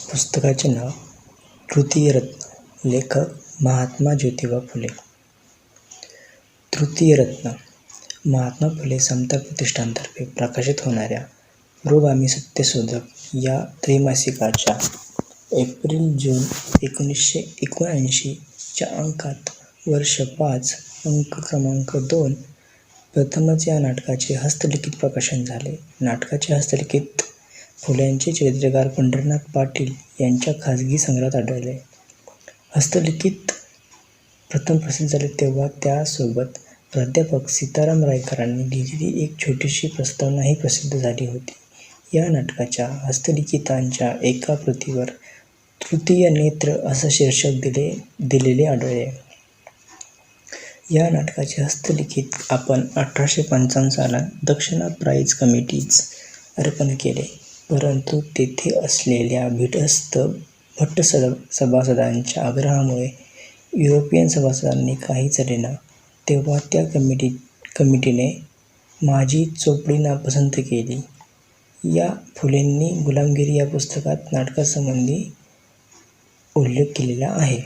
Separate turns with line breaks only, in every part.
पुस्तकाचे नाव तृतीय रत्न. लेखक महात्मा ज्योतिबा फुले. तृतीय रत्न महात्मा फुले समता प्रतिष्ठानतर्फे प्रकाशित होणाऱ्या पुरोगामी सत्यशोधक या त्रैमासिकाच्या एप्रिल-जून 1979 च्या अंकात वर्ष 5 अंक क्रमांक 2 प्रथमच या नाटकाचे हस्तलिखित प्रकाशन झाले. नाटकाचे हस्तलिखित फुल्यांचे चरित्रकार पंढरीनाथ पाटील यांच्या खाजगी संग्रहात आढळले. हस्तलिखित प्रथम प्रसिद्ध झाले तेव्हा त्यासोबत प्राध्यापक सीताराम रायकरांनी लिहिलेली एक छोटीशी प्रस्तावनाही प्रसिद्ध झाली होती. या नाटकाच्या हस्तलिखितांच्या एका प्रतीवर तृतीय नेत्र असं शीर्षक दिलेले आढळले. या नाटकाचे हस्तलिखित आपण 1855 सालात दक्षिणा प्राइज कमिटीस अर्पण केले, परंतु तेथे असलेल्या भट्ट सभासदांच्या आग्रहामुळे युरोपियन सभासदांनी काही चालेना तेव्हा त्या कमिटीने माझी चोपडी नापसंत केली. या फुलेंनी गुलामगिरी या पुस्तकात नाटकासंबंधी उल्लेख केलेला आहे.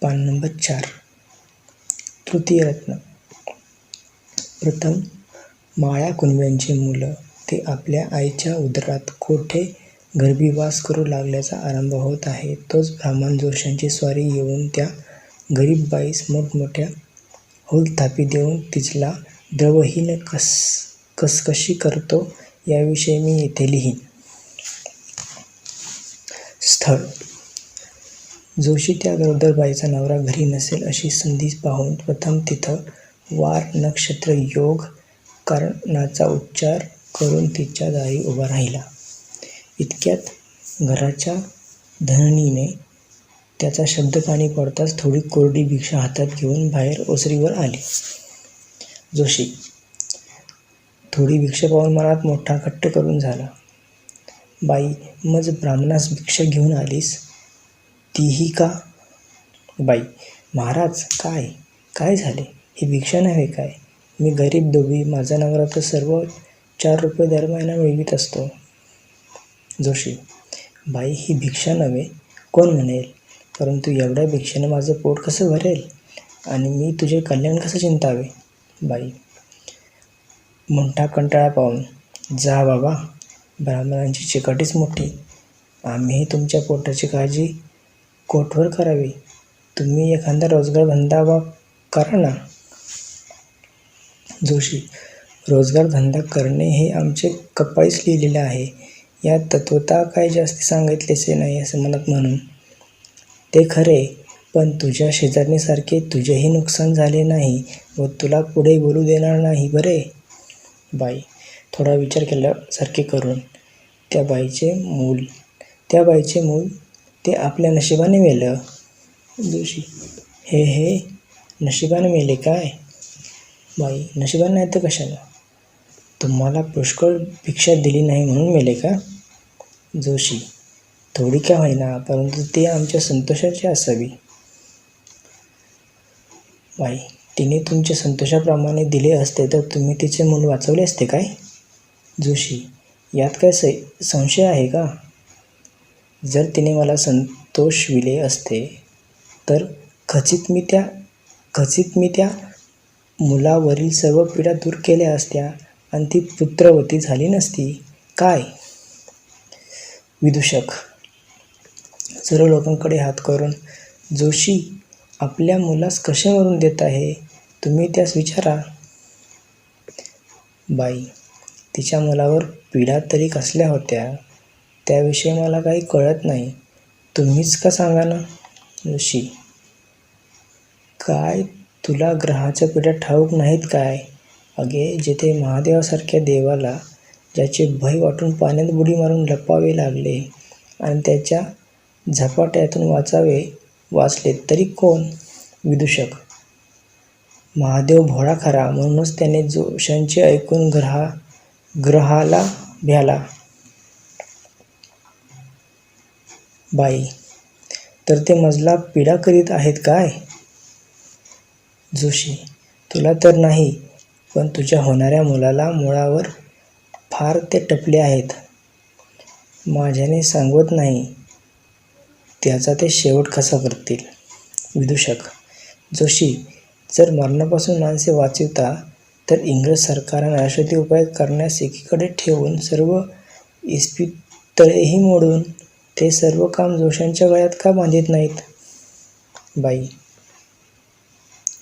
पान नंबर 4. तृतीय रत्न. प्रथम माळ्या कुणब्यांची मुलं ते आपल्या आईच्या उदरात कोठे गर्भीवास करू लागल्याचा आरंभ होत आहे. तोच ब्राह्मण जोशांची स्वारी येऊन त्या गरीब बाईस मोठमोठ्या होलथापी देऊन तिचला द्रवहीन कशी करतो याविषयी मी येथे लिहीन. स्थळ. जोशी त्या गरोदर बाईचा नवरा घरी नसेल अशी संधी पाहून प्रथम तिथं वार नक्षत्र योग कारणाचा उच्चार करून तिच्या दारी उभा राहिला. इतक्यात घराच्या धनणीने त्याचा शब्द कानी पडताच थोडी कोरडी भिक्षा हातात घेऊन बाहेर ओसरीवर आली. जोशी. थोडी भिक्षा पाहून मनात मोठा खट्ट करून झाला. बाई, मज ब्राह्मणास भिक्षा घेऊन आलीस, तीही का? बाई. महाराज, काय झाले? ही भिक्षा नव्हे काय? मी गरीब दोबी, माझा नवरा तर सर्व 4 रुपये दरमहिना मिळवीत असतो. जोशी. बाई, ही भिक्षा नव्हे, कोण म्हणेल, परंतु एवढ्या भिक्षेने माझं पोट कसं भरेल आणि मी तुझे कल्याण कसं चिंतावे? बाई. मोठा कंटाळा पाहून. जा बाबा, ब्राह्मणांची चिकाटीच मोठी. आम्हीही तुमच्या पोटाची काळजी कोठवर करावी. तुम्ही एखादा रोजगार धंदा करा ना. जोशी. रोजगार धंदा करणे हे आमचे कपाळीस लिहिलेले आहे. यात तत्वता काय जास्ती सांगितलेसे नाही असं म्हणत म्हणून. ते खरे, पण तुझ्या शेजारणीसारखे तुझेही नुकसान झाले नाही व तुला पुढे बोलू देणार नाही बरे. बाई. थोडा विचार केल्यासारखे करून. त्या बाईचे मूल ते आपल्या नशिबाने मेलं. जोशी. हे नशिबाने मेले काय? बाई. नशिबाने नाही तर कशाला? तुम्हाला पुष्कळ भिक्षा दिली नाही म्हणून मेले का? जोशी. थोडी का होईना, परंतु ती आमच्या संतोषाची असावी. बाई. तिने तुमच्या संतोषाप्रमाणे दिले असते तर तुम्ही तिचे मूल वाचवले असते काय? जोशी. यात काय संशय आहे का? जर तिने मला संतोषविले असते तर खचित मी त्या मुलावरील सर्व पीडा दूर केल्या असत्या आणि ती पुत्रवती झाली नसती काय? विदूषक. सर्व लोकांकडे हात करून. जोशी, आपल्या मुलास कसे मरून देत आहे, तुम्ही त्यास विचारा. बाई. तिच्या मुलावर पीडा तरी कसल्या होत्या त्याविषयी मला काही कळत नाही, तुम्हीच का सांगा ना. जोशी. काय तुला ग्रहाच्या पीडा ठाऊक नाहीत काय? अगे, जेथे महादेवासारख्या देवाला ज्याचे भय वाटून पाण्यात बुडी मारून लपावे लागले आणि त्याच्या झपाट्यातून वाचले तरी कोण? विदूषक. महादेव भोळा खरा, म्हणूनच त्याने जोशांचे ऐकून ग्रहाला भ्याला. बाई. तर ते मजला पीडा करीत आहेत काय? जोशी. तुला तर नाही, पण तुझ्या होणाऱ्या मुलाला मुळावर फार ते टपले आहेत. माझ्याने सांगवत नाही त्याचा ते शेवट कसा करतील. विदूषक. जोशी, जर मरणापासून माणसे वाचविता तर इंग्रज सरकाराने औषधी उपाय करण्यास एकीकडे ठेवून सर्व इस्पितळेही मोडून ते सर्व काम जोशांच्या गळ्यात का बांधित नाहीत. बाई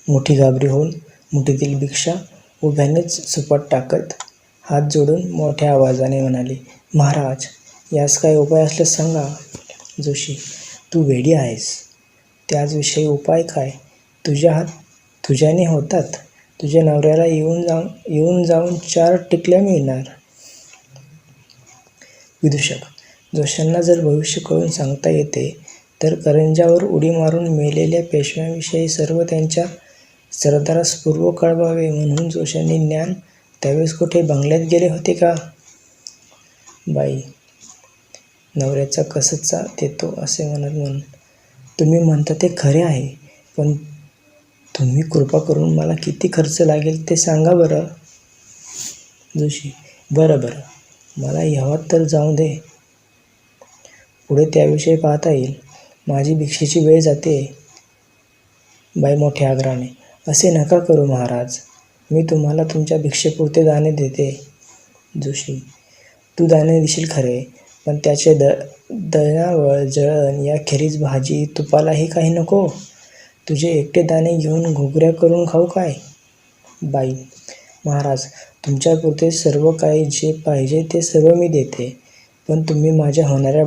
मोठी घाबरी होऊन मुठीतील भिक्षा उभ्यानेच सुपात टाकत हात जोडून मोठ्या आवाजाने म्हणाली, महाराज, यास काय उपाय असल्यास सांगा. जोशी. तू वेडी आहेस. त्याचविषयी उपाय काय? तुझ्याने होतात. तुझ्या नवऱ्याला येऊन जाऊन 4 टिकल्या मिळणार. विदूषक. जोशांना जर भविष्य कळून सांगता येते तर करंजावर उडी मारून मेलेल्या पेशव्यांविषयी सर्व त्यांच्या सरदारास पूर्व कळवावे म्हणून जोशांनी ज्ञान त्यावेळेस कुठे बंगल्यात गेले होते का. बाई नवऱ्याचा कसचा देतो असे म्हणून. तुम्ही म्हणता ते खरे आहे, पण तुम्ही कृपा करून मला किती खर्च लागेल ते सांगा बरं. जोशी. बरं, मला ह्यावात तर जाऊ दे. पुढे त्याविषयी पाहता येईल. माझी भिक्षेची वेळ जाते. बाई मोठ्या आग्रहाने. असे नका करू महाराज. मी तुम्हाला तुमच्या भिक्षेपुरते दाणे देते. जोशी. तू दाणे देशील खरे, पण त्याचे दळणावळ जळण याखेरीज भाजी तुपालाही काही नको. तुझे एकटे दाणे घेऊन घुगऱ्या करून खाऊ काय. बाई. महाराज, तुमच्यापुरते सर्व काही जे पाहिजे ते सर्व मी देते, पण तुम्ही माझ्या होणाऱ्या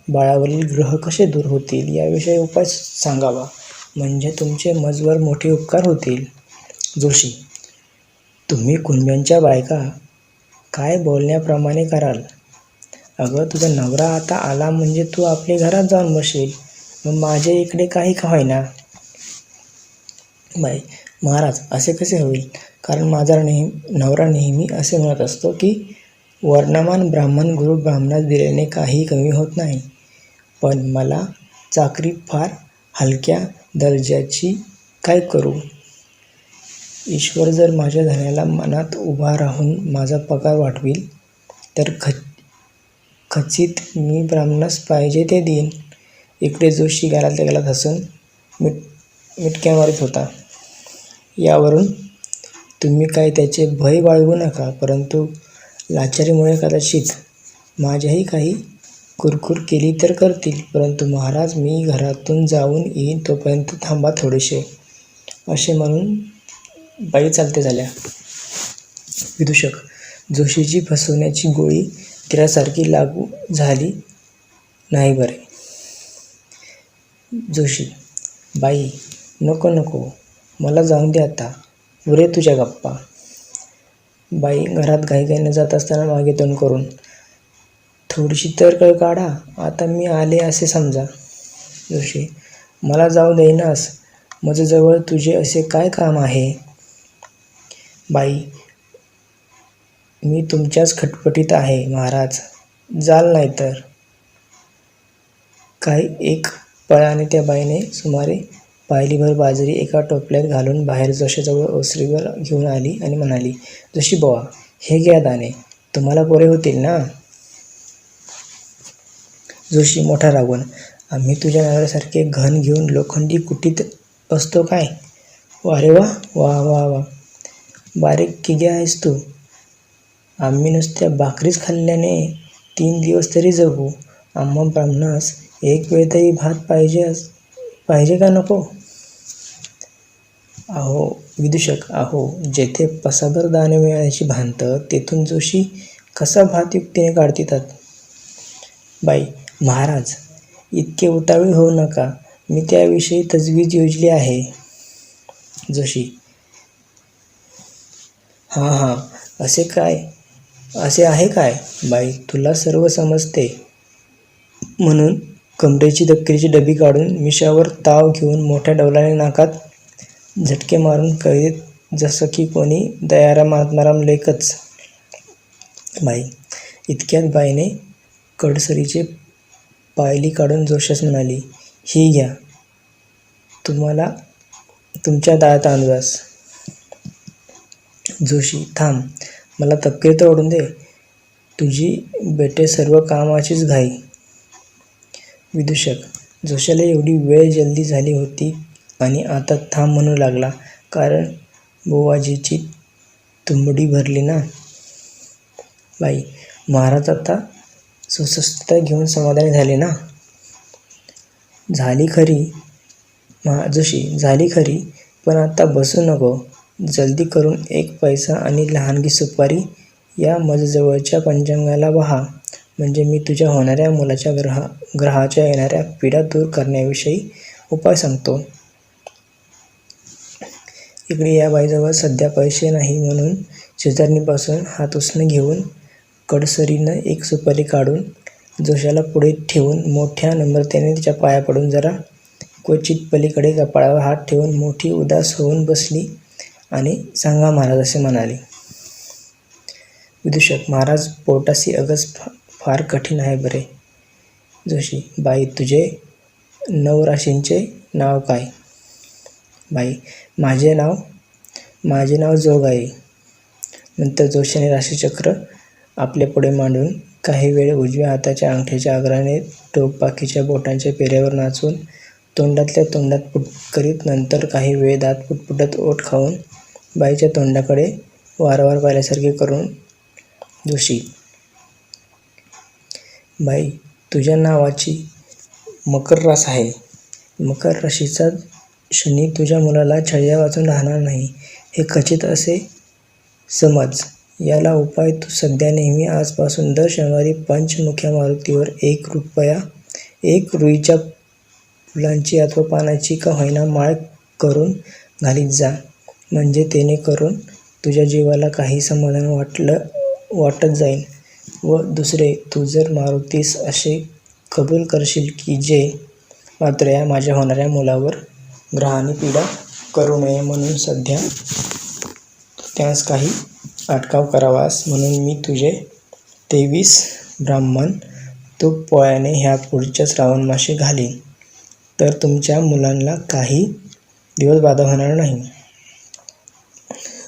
बाळावरील ग्रह कसे दूर होतील याविषयी उपाय सांगावा, म्हणजे तुमचे मजवर मोठे उपकार होतील. जोशी. तुम्ही कुणब्यांच्या बायका काय बोलण्याप्रमाणे कराल. अगं, तुझा नवरा आता आला म्हणजे तू आपल्या घरात जाऊन बसशील, मग माझ्या इकडे काही का होईना. बाई. महाराज, असे कसे होईल. कारण माझा नवरा नेहमी असे म्हणत असतो की वर्णमान ब्राह्मण गुरु ब्राह्मणास दिल्याने काही कमी होत नाही, पण मला चाकरी फार हलक्या दर्जाची काय करू. ईश्वर जर माझ्या धन्याला मनात उभा राहून माझा पगार वाढविल तर खचित मी ब्राह्मणास पाहिजे ते देईन. इकडे जोशी गालातल्या गालात हसून मिटक्या मारीत होता. यावरून तुम्ही काय त्याचे भय बाळगू नका, परंतु लाचारीमुळे कदाचित माझ्याही काही कुरकुर केली तर करतील. परंतु महाराज, मी घरातून जाऊन येईन तोपर्यंत थांबा थोडेसे. असे म्हणून बाई चालते झाल्या. विदूषक. जोशीची फसवण्याची गोळी तिरासारखी लागू झाली नाही बरे. जोशी. बाई, नको, मला जाऊन दे आता. पुरे तुझ्या गप्पा. बाई घरात घाईघाईने जात असताना मागे तोंड करून. थोडीशी तरकळ काढा. आता मी आले असे समजा. जोशी. मला जाऊ देईनास. माझ्याजवळ तुझे असे काय काम आहे. बाई. मी तुमच्याच खटपटीत आहे महाराज. जाल नाही तर. काही एक पळाने त्या बाईने सुमारे पायलीभर बाजरी एका टोपल्यात घालून बाहेर जोशाजवळ ओसरीवर घेऊन आली आणि म्हणाली, जोशी बुवा, हे घ्या दाणे. तुम्हाला पोरे होतील ना. जोशी मोठा रागवून. आम्ही तुझ्या नवऱ्यासारखे घन घेऊन लोखंडी कुटीत असतो काय. अरे वा वा वा वा, बारीक किग्या आहेस तू. आम्ही नुसत्या भाकरीच खाल्ल्याने 3 दिवस तरी जगू. आम्हा ब्राह्मणास एक वेळ तरी भात पाहिजे का नको. अहो विदूषक. अहो, जेथे पसाभर दाणे मिळायची भानत तेथून जोशी कसा भात युक्तीने काढतात. बाई. महाराज, इतके उतावळे होऊ नका. मी त्याविषयी तजवीज योजली आहे. जोशी. हां, असे आहे काय. बाई, तुला सर्व समजते म्हणून कमरेची तपकिरीची डबी काढून मिशावर ताव घेऊन मोठ्या डौलाने नाकात झटके मारून कळीत जसं की कोणी दयाराम आत्माराम लेखच. बाई. इतक्यात बाईने कडसरीचे पायली काढून जोशास म्हणाली, ही घ्या. तुम्हाला तुमच्या दाळात अंदाज. जोशी. थांब, मला तपकीर तर ओढून दे. तुझी बेटे सर्व कामाचीच घाई. विदूषक. जोशाला एवढी वेळ जल्दी झाली होती आणि आता थांब म्हणू लागला, कारण बुवाजीची तुंबडी भरली ना. बाई. महाराज आता सुस्वस्थता घेऊन समाधानी झाले ना. झाली खरी. जोशी. झाली खरी, पण आता बसू नको. जल्दी करून एक पैसा आणि लहानगी सुपारी या माझ्याजवळच्या पंचांगाला वहा, म्हणजे मी तुझ्या होणाऱ्या मुलाच्या ग्रहाच्या येणाऱ्या पीडा दूर करण्याविषयी उपाय सांगतो. इकडे या बाईजवळ सध्या पैसे नाही म्हणून शेजारणीपासून हात उसने घेऊन कडसरीनं एक सुपारी काढून जोशाला पुढे ठेवून मोठ्या नम्रतेने तिच्या पाया पडून जरा क्वचित पलीकडे कपाळावर हात ठेवून मोठी उदास होऊन बसली आणि सांगा महाराज असे म्हणाली. विदूषक. महाराज पोटाशी अगस फार कठीण आहे बरे. जोशी. बाई. तुझे 9 राशींचे नाव काय. बाई. माझे नाव जोगाई. नंतर जोशाने राशीचक्र आपल्या पुढे मांडून काही वेळ उजव्या हाताच्या अंगठ्याच्या अग्राने टोकपाखीच्या बोटांच्या पेऱ्यावर नाचून तोंडातल्या तोंडात पुट करीत नंतर काही वेळ दात पुटपुटत ओठ खाऊन बाईच्या तोंडाकडे वारंवार पाहिल्यासारखे करून. जोशी. बाई. तुझ्या नावाची मकर रास आहे. मकर राशीचा शनी तुझ्या मुलाला छळ्या वाचून राहणार नाही, हे खचित असे समज. याला उपाय तू सध्या नेहमी आजपासून दर शनिवारी पंचमुख्या मारुतीवर 1 रुपया 1 रुईच्या फुलांची अथवा पानाची का होईना माळ करून घालीत जा, म्हणजे तेणे करून तुझ्या जीवाला काही समाधान वाटत जाईल. व दुसरे, तू जर मारुतीस असे कबूल करशील की जे मात्र या माझ्या होणाऱ्या मुलावर ग्रहाने पीडा करू नये म्हणून सध्या त्यास काही अटकाव करावास म्हणून मी तुझे 23 ब्राह्मण तूप पोळ्याने ह्या पुढच्या श्रावण मासी घालीन, तर तुमच्या मुलांना काही दिवस बाधा होणार नाही.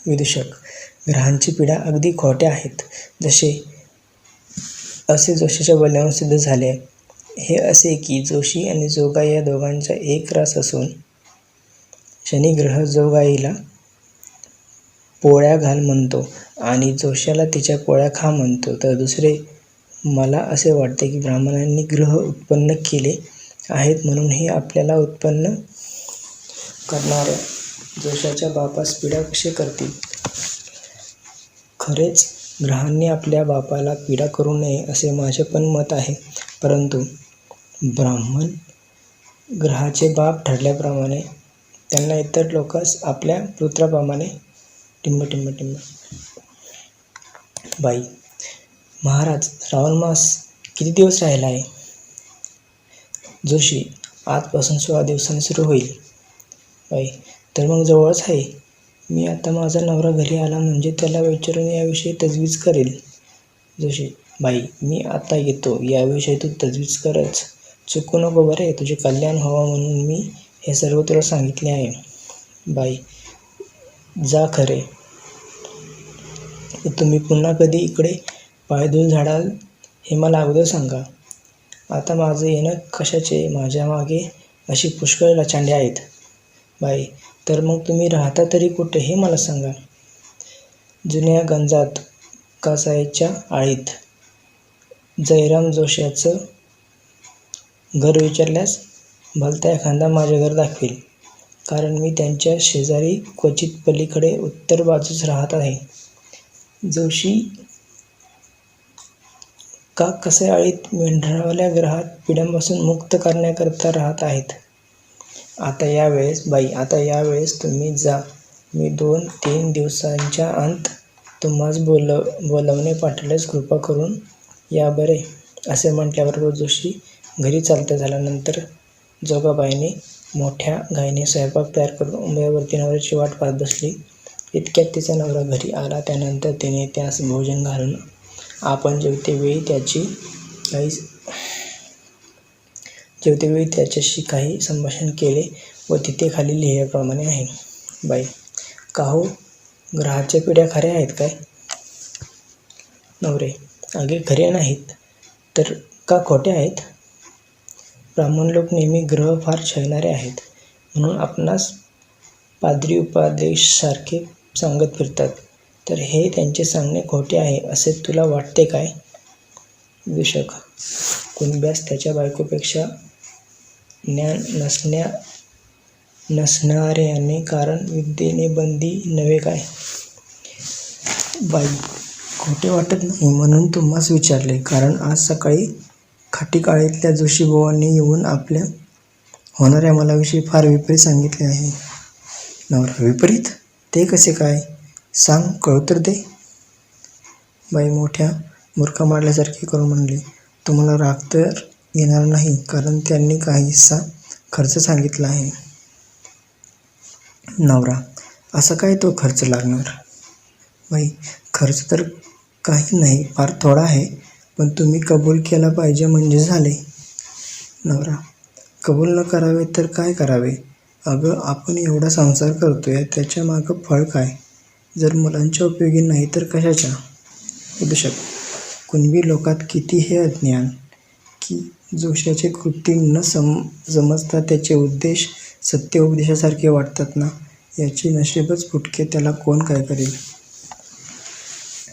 विदूषक. ग्रहांची पीडा अगदी खोट्या आहेत, असे जोशीच्या बोलण्यावरून सिद्ध झाले. हे असे की जोशी आणि जोगाई या दोघांचा एक रास असून शनिग्रह जोगाईला पोळ्या घाल म्हणतो आणि जोशाला तिच्या पोळ्या खा म्हणतो. तर दुसरे, मला असे वाटते की ब्राह्मणांनी ग्रह उत्पन्न केले आहेत म्हणून हे आपल्याला उत्पन्न करणाऱ्या जोशाच्या बापास पीडा कसे करतील. खरेच ग्रहांनी आपल्या बापाला पीडा करू नये असे माझे पण मत आहे, परंतु ब्राह्मण ग्रहाचे बाप ठरल्याप्रमाणे त्यांना इतर लोकांस आपल्या पुत्राप्रमाणे टिंब. बाई. महाराज श्रावण मास किती दिवस राहिला आहे. जोशी. आजपासून 16 दिवसांनी सुरू होईल. बाई. तर मग जवळच आहे. मी आता माझा नवरा घरी आला म्हणजे त्याला विचारून याविषयी तजवीज करेल. जोशी. बाई. मी आता येतो. याविषयी तू तजवीज करच. चुकू नको बरे. तुझे कल्याण व्हावं म्हणून मी हे सर्व तुला सांगितले आहे. बाई. जा खरे. तुम्ही पुन्हा कधी इकडे पायधूळ झाडाल हे मला अगोदर सांगा. आता माझं येणं कशाचे. माझ्या मागे अशी पुष्कळ लाचांडे आहेत. बाई. तर मग तुम्ही राहता तरी कुठे हे मला सांगा. जुन्या गंजात कासायच्या आळीत. जयराम जोशाचं घर विचारल्यास भलता एखादा माझे घर दाखवेल, कारण मी त्यांच्या शेजारी क्वचित पलीकडे उत्तर बाजूस राहत आहे. जोशी. का कसे आळीत मेंढरावाल्या ग्रहात पिढ्यांपासून मुक्त करण्याकरता राहत आहेत. आता यावेळेस. बाई. आता यावेळेस तुम्ही जा. मी 2-3 दिवसांच्या अंत तुम्हास बोलावणे पाठवल्यास कृपा करून या बरे. असे म्हटल्याबरोबर जोशी घरी चालता झाला. नंतर जोगाबाईने मोठ्या घाईने स्वयंपाक तयार करून उंबऱ्यावरती नवऱ्याची वाट पाहत बसली. इतक्यात तिचा नवरा घरी आला. त्यानंतर तिने त्यास भोजन घालून आपण जेवतेवेळी त्याच्याशी काही संभाषण केले व तिथे खाली लिहिल्याप्रमाणे आहे. बाई. का हो, ग्रहाच्या पिढ्या खऱ्या आहेत काय. नवरे. अगे खरे नाहीत तर का खोटे आहेत? ब्राह्मण लोक नेहमी ग्रह फार छळणारे आहेत म्हणून आपणास पाद्री उपदेश सारखे सांगत फिरतात, तर हे त्यांचे सांगणे खोटे आहे असे तुला वाटते काय? विदूषक: कुणब्यास त्याच्या बायकोपेक्षा ज्ञान नसणाऱ्याने कारण विद्येने बंदी नव्हे काय? बाई: खोटे वाटत नाही म्हणून तुम्हास विचारले, कारण आज सकाळी खाटीकाळीतल्या जोशीबुवांनी येऊन आपल्या होणाऱ्या मुलाविषयी फार विपरीत सांगितले आहे. नवरा: विपरीत? ते कसे काय? सांग, कळू तर दे. बाई मोठ्या मूर्खामाडल्यासारखे करून म्हणली, तुम्हाला राग तर येणार नाही, कारण त्यांनी काहीसा खर्च सांगितला आहे. नवरा: असा काय तो खर्च लागणार? बाई: खर्च तर काही नाही, फार थोडा आहे, पण तुम्ही कबूल केला पाहिजे म्हणजे झाले. नवरा: कबूल न करावे तर काय करावे? अगं, आपण एवढा संसार करतोय, त्याच्या मागं फळ काय? जर मुलांच्या उपयोगी नाही तर कशाच्या? विदूषक: कुणबी लोकात किती हे अज्ञान, की जोशाचे कृत्रिम न समजता त्याचे उद्देश सत्य उपदेशासारखे वाटतात ना, याचे नशीबच फुटके, त्याला कोण काय करेल?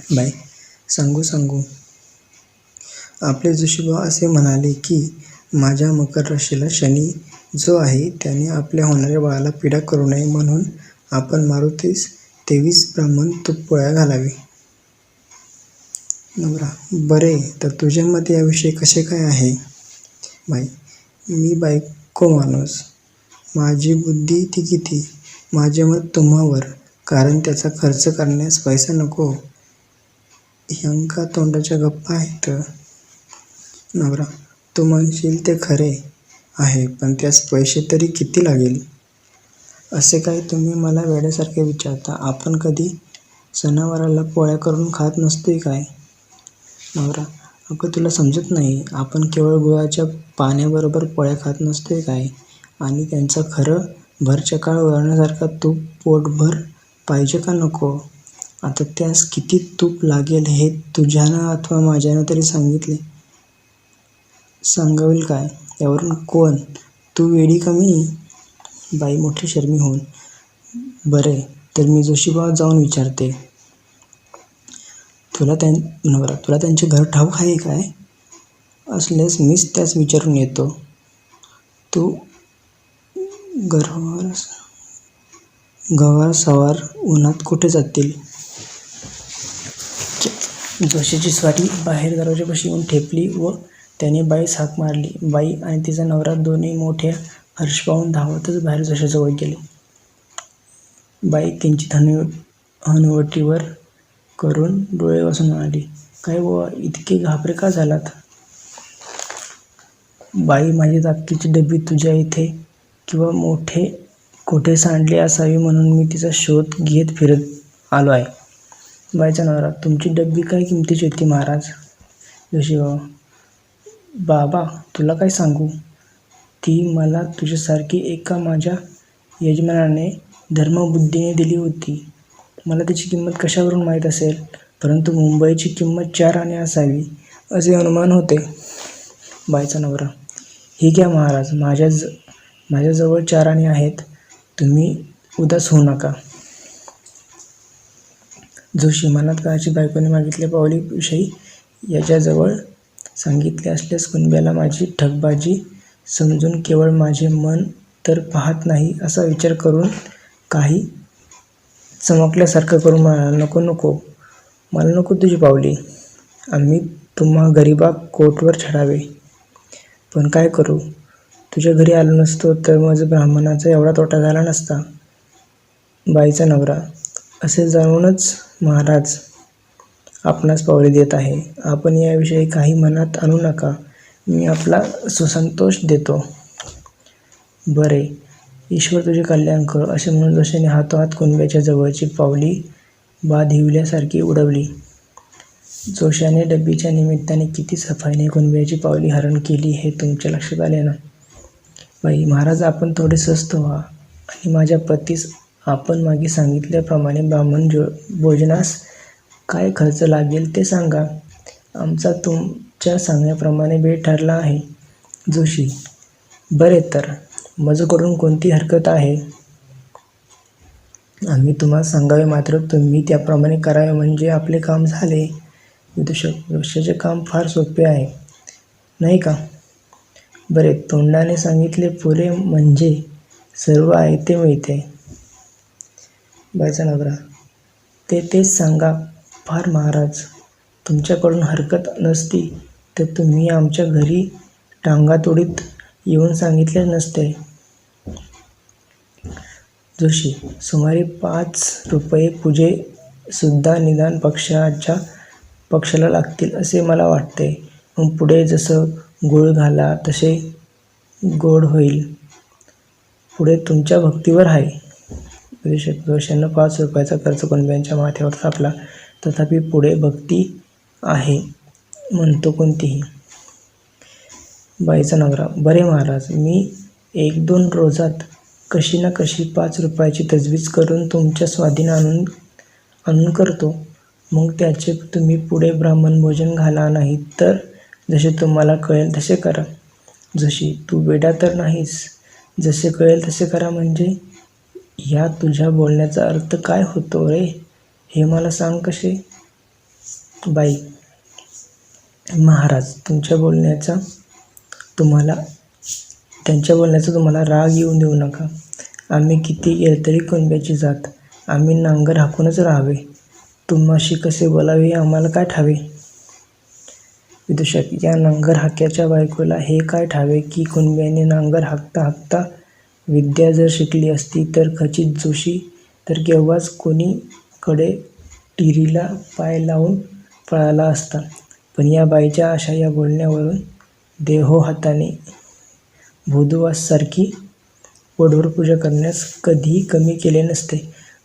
बाई: सांगू. आपले जोशीबुवा असे म्हणाले की माझ्या मकर राशीला शनी जो आहे त्याने आपल्या होणाऱ्या बाळाला पीडा करू नये म्हणून आपण मारुतीस 23 ब्राह्मण तूपपोळ्या घालावी. नवरा: बरे, तर तुझे मत याविषयी कसे काय आहे? बाई: मी बायको माणूस, माझी बुद्धी ती किती, माझे मत तुम्हावर, कारण त्याचा खर्च करण्यास पैसा नको. ह्यांका तोंडाच्या गप्पा आहेत. नवरा: तू म्हणशील ते खरे आहे, पण त्यास पैसे तरी किती लागेल? असे काय तुम्ही मला वेड्यासारखे विचारता? आपण कधी सणावाराला पोळ्या करून खात नसतोय काय? नवरा: अगं, तुला समजत नाही, आपण केवळ गुळाच्या पाण्याबरोबर पोळ्या खात नसतोय काय? आणि त्यांचा खरं भरचकाळ वरणासारखा तूप पोटभर पाहिजे का नको? आता त्यास किती तूप लागेल हे तुझ्यानं अथवा माझ्यानं तरी सांगावील काय? यावरून कोण, तू वेडी का मी? बाई मोठी शरमी होऊन: बरे, तर मी जोशीबुवा जाऊन विचारते. नवरा: तुला त्यांचे घर ठाऊक आहे काय? असल्यास मीच त्यास विचारून येतो. तू गवार सवार उन्हात कुठे जातील? जोशीची स्वारी बाहेर दरवाजापाशी येऊन ठेपली व त्याने बाईस हाक मारली. बाई आणि तिचा नवरा दोन्ही मोठे हर्ष पाहून धावतच बाहेर जोशाजवळ गेले. बाई किंचित हनुवटीवर करून डोळे वासून म्हणाली, काय बुवा, इतके घाबरे का झालात? बाई: माझी ताकदीची डबी तुझ्या इथे किंवा कोठे सांडली असावी म्हणून मी तिचा शोध घेत फिरत आलो आहे. बाईचा नवरा: तुमची डब्बी काय किमतीची होती महाराज? जोशीबुवा: बाबा, तुला काय सांगू, ती मला तुझ्यासारखी एका माझ्या यजमानाने धर्मबुद्धीने दिली होती. मला तिची किंमत कशावरून माहीत असेल, परंतु मुंबईची किंमत 4 आणे असावी असे अनुमान होते. बाईचा नवरा: ही घ्या महाराज, माझ्याजवळ 4 आणे आहेत, तुम्ही उदास होऊ नका. जोशी: मनात कदाचित बायकोने मागितलेल्या पावलीविषयी याच्याजवळ सांगितले असल्यास कुणब्याला माझी ठगबाजी समजून केवळ माझे मन तर पाहत नाही असा विचार करून काही चमकल्यासारखं करून म्हणाला, नको, मला नको तुझी पावली. आम्ही तुम्हा गरिबा कोर्टवर छडावे. पण काय करू, तुझ्या घरी आलो नसतो तर माझा ब्राह्मणाचा एवढा तोटा झाला नसता. बाईचा नवरा: असे जाणूनच महाराज आपणास पावली देत आहे. आपण याविषयी काही मनात आणू नका, मी आपला सुसंतोष देतो. बरे, ईश्वर तुझे कल्याण करो असे म्हणून जोशाने हातोहात कुणब्याच्या जवळची पावली बाधिवल्यासारखी उडवली. जोशाने डब्बीच्या निमित्ताने किती सफाईने कुणब्याची पावली हरण केली हे तुमच्या लक्षात आले ना? बाई: महाराज, आपण थोडे स्वस्थ व्हा आणि माझ्या पतीस आपण मागे सांगितल्याप्रमाणे ब्राह्मण भोजनास काय खर्च लागेल ते सांगा. आमचा तुमच्या सांगण्याप्रमाणे बेट ठरला आहे. जोशी: बरे, तर माझ्याकडून कोणती हरकत आहे? आम्ही तुम्हाला सांगावे, मात्र तुम्ही त्याप्रमाणे करावे, म्हणजे आपले काम झाले. विदूषक: जोशाचे काम फार सोपे आहे, नाही का? बरे, तोंडाने सांगितले पुरे, म्हणजे सर्व आयते मिळते. बाईचा नवरा: तेच सांगा फार महाराज. तुमच्याकडून हरकत नसती तर तुम्ही आमच्या घरी टांगातोडीत येऊन सांगितले नसते. जोशी: सुमारे 5 रुपये पूजेसुद्धा निदान पक्षाला लागतील असे मला वाटते. मग पुढे जसं गूळ घाला तसे गोड होईल. पुढे तुमच्या भक्तीवर आहे. विदूषक: जोशांना 5 रुपयाचा खर्च कुणब्यांच्या माथ्यावर थापला. तथापि पुढे भक्ती आहे म्हणतो कोणतीही. बाईचा नवरा: बरे महाराज, मी 1-2 रोजात कशी ना कशी 5 रुपयाची तजवीज करून तुमच्या स्वाधीन आणून करतो. मग त्याचे तुम्ही पुढे ब्राह्मण भोजन घाला, नाही तर जसे तुम्हाला कळेल तसे करा. जोशी: तू वेडा तर नाहीस? जसे कळेल तसे करा म्हणजे? ह्या तुझ्या बोलण्याचा अर्थ काय होतो रे, हे मला सांग कसे? बाई: महाराज, त्यांच्या बोलण्याचा तुम्हाला राग येऊ देऊ नका. आम्ही किती केले तरी कुणब्याची जात. आम्ही नांगर हाकूनच राहावे. तुम्हाशी कसे बोलावे आम्हाला काय ठावे? विदूषक: या नांगर हाक्याच्या बायकोला हे काय ठावे की कुणब्याने नांगर हाकता हाकता विद्या जर शिकली असती तर खचित जोशी तर केव्हाच कोणीकडे टिरीला पाय लावून पळाला असता. पण या बाईच्या अशा या बोलण्यावरून देहोहाताने भोदूवासारखी पोटभर पूजा करण्यास कधीही कमी केले नसते.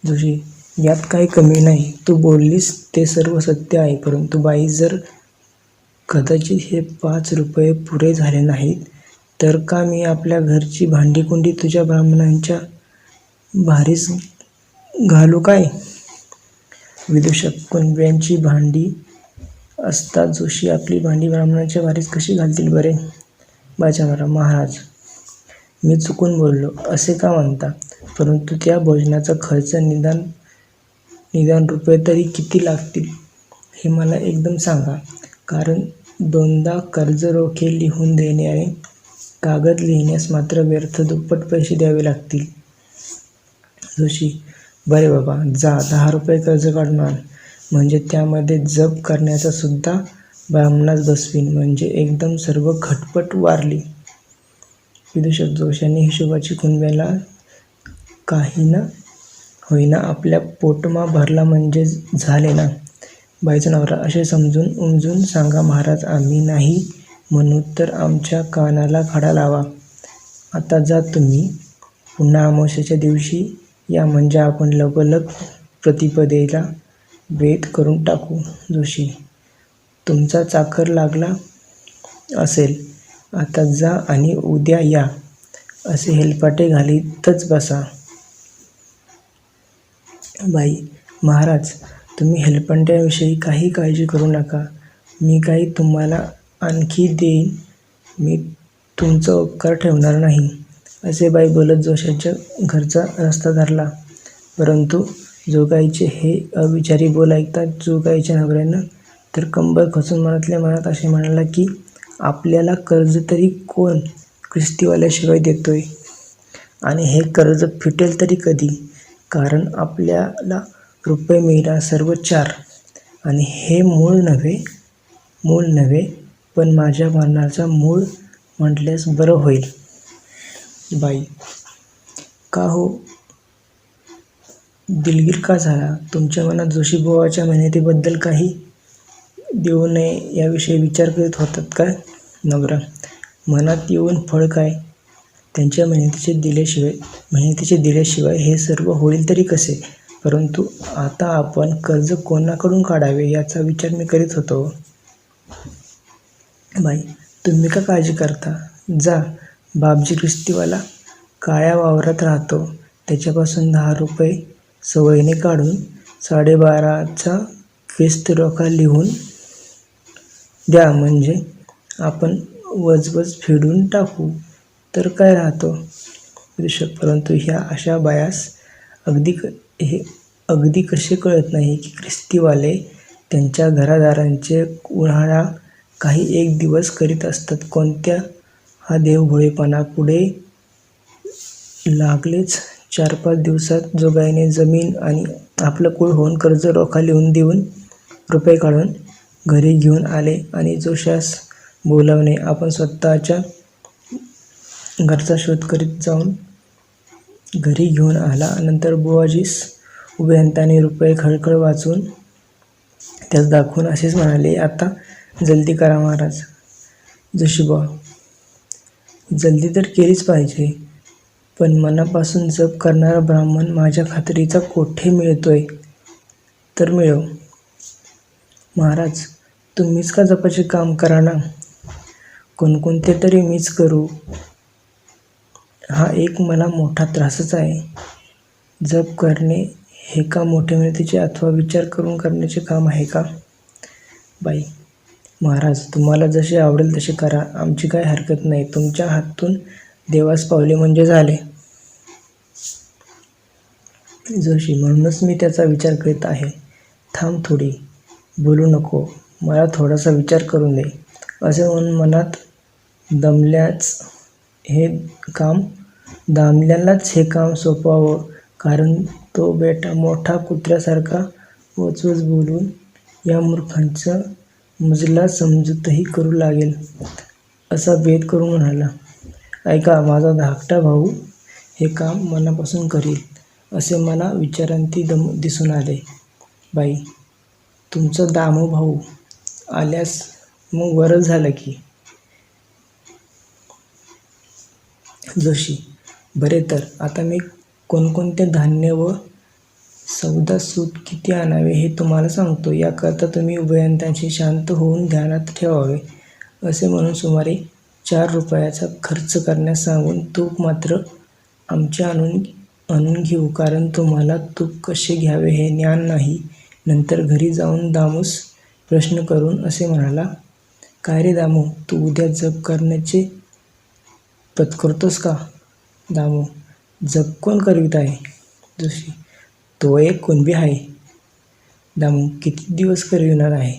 जोशी: यात काही कमी नाही. तू बोललीस ते सर्व सत्य आहे. परंतु बाई, जर कदाचित हे 5 रुपये पुरे झाले नाहीत तर का मी आपल्या घरची भांडीकुंडी तुझ्या ब्राह्मणांच्या भारीस घालू काय? विदूषक: कुणब्यांची भांडी असता जोशी आपली भांडी ब्राह्मणांच्या भारीस कशी घालतील बरे? बाईचा नवरा: महाराज, मी चुकून बोललो असे का म्हणता? परंतु त्या भोजनाचा खर्च निदान रुपये तरी किती लागतील हे मला एकदम सांगा. कारण 2दा कर्जरोखे लिहून देणारे कागद लिहिण्यास मात्र व्यर्थ दुप्पट पैसे द्यावे लागतील. जोशी: बरे बाबा, जा 10 रुपये कर्ज काढून आण, म्हणजे त्यामध्ये जप करण्याचा सुद्धा ब्राह्मणास बसवीन, म्हणजे एकदम सर्व खटपट वारली. विदूषक: जोशांनी हिशोबाची कुणब्याला काही ना होईना आपल्या पोटमा भरला म्हणजे झाले ना. बाईचा नवरा: असे समजून उमजून सांगा महाराज. आम्ही नाही म्हणू तर आमच्या कानाला खडा लावा. आता जा तुम्ही. पुन्हा अमावास्येच्या दिवशी या, म्हणजे आपण लगोलग प्रतिपदेला बेत करून टाकू. जोशी: तुमचा चाकर लागला असेल. आता जा आणि उद्या या. असे हेलपाटे घालीतच बसा. बाई: महाराज, तुम्ही हेलपाट्यांविषयी काही काळजी करू नका. मी काही तुम्हाला आणखी देईन. मी तुमचा उपकार ठेवणार नाही. असे बाई बोलत जोशाच्या घरचा रस्ता धरला. परंतु जोगाईचे हे अविचारी बोल ऐकताच जोगाईच्या नवऱ्यानं तर कंबर खचून मनातल्या मनात असे म्हणाला की आपल्याला कर्ज तरी कोण ख्रिस्तीवाल्याशिवाय देतोय, आणि हे कर्ज फिटेल तरी कधी? कारण आपल्याला रुपये मिळणार सर्व 4, आणि हे मूळ नव्हे, पण माझ्या मरणाचा मूळ म्हटल्यास बरं होईल. बाई: का हो, दिलगीर का झाला? तुमच्या मनात जोशीबुवाच्या मेहनतीबद्दल काही देऊ नये याविषयी विचार करीत होतात काय? नवरा: मनात येऊन फळ काय? त्यांच्या मेहनतीचे दिल्याशिवाय हे सर्व होईल तरी कसे? परंतु आता आपण कर्ज कोणाकडून काढावे याचा विचार मी करीत होतो. बाई: तुम्ही का काळजी करता? जा, बापजी ख्रिस्तीवाला काळ्या वावरात राहतो, त्याच्यापासून 10 रुपये सवयीने काढून 12.5चा ख्रिस्तरोखा लिहून द्या म्हणजे आपण वजवज फेडून टाकू तर काय राहतं. विदूषक परंतु ह्या अशा बायास हे अगदी कसे कळत नाही की ख्रिस्तीवाले त्यांच्या घरादारांचे उन्हाळा काही एक दिवस करीत असतात. कोणत्या हा देवभोळेपणा पुढे लागलेच 4-5 दिवसात जोगाईने जमीन आणि आपलं कुळ होऊन कर्ज रोखा लिहून देऊन रुपये काढून घरी घेऊन आले आणि जोशास बोलावणे आपण स्वतःच्या घरचा शोध करीत जाऊन घरी घेऊन आला. नंतर बुवाजीस उभे अंताने रुपये खळखळ वाचून त्यास दाखवून असेच म्हणाले, आता जल्दी करा महाराज. जोशीबुवा जल्दी तर केलीच पाहिजे, पण मनापासून जप करणारा ब्राह्मण माझ्या खात्रीचा कोठे मिळतोय तर मिळव. महाराज तुम्हीच का जपाचे काम करा ना, कोणकोणते तरी मीच करू. हा एक मला मोठा त्रासच आहे. जप करणे हे का मोठे मिळतीचे अथवा विचार करून करण्याचे काम आहे का. बाई महाराज तुम्हाला जसे आवडेल तसे करा, आमची काय हरकत नाही. तुमच्या हातून देवास पावले म्हणजे झाले. जोशी म्हणूनच मी त्याचा विचार करीत आहे. थांब थोडी, बोलू नको, मला थोडासा विचार करून दे. असे म्हणून मनात दामल्यालाच हे काम सोपवावं, कारण तो बेटा मोठा कुत्र्यासारखा वचवच बोलून या मूर्खांचा मुजला समजूतही करू लागेल असा भेद करून म्हणाला, ऐका माझा धाकटा भाऊ हे काम मनापासून करील असे मला विचारांती दिसून आले. बाई तुमचा दामू भाऊ आल्यास मग बरंच झालं की. जोशी बरे तर आता मी कोणकोणते धान्य व सौदा सूत किती आणावे हे तुम्हाला सांगतो. याकरता तुम्ही उभयतांशी शांत होऊन ध्यानात ठेवावे. असे म्हणून सुमारे 4 रुपयाचा खर्च करण्यास सांगून तूप मात्र आमचे आणून घेऊ, कारण तुम्हाला तूप कसे घ्यावे हे ज्ञान नाही. नंतर घरी जाऊन दामूस प्रश्न करून असे म्हणाला, काय रे दामू, तू उद्या जप करण्याचे पत्करतोस का. दामू जप कोण करीत आहे. जोशी तो एक कुणबी आहे. दामू किती दिवस करविणार आहे.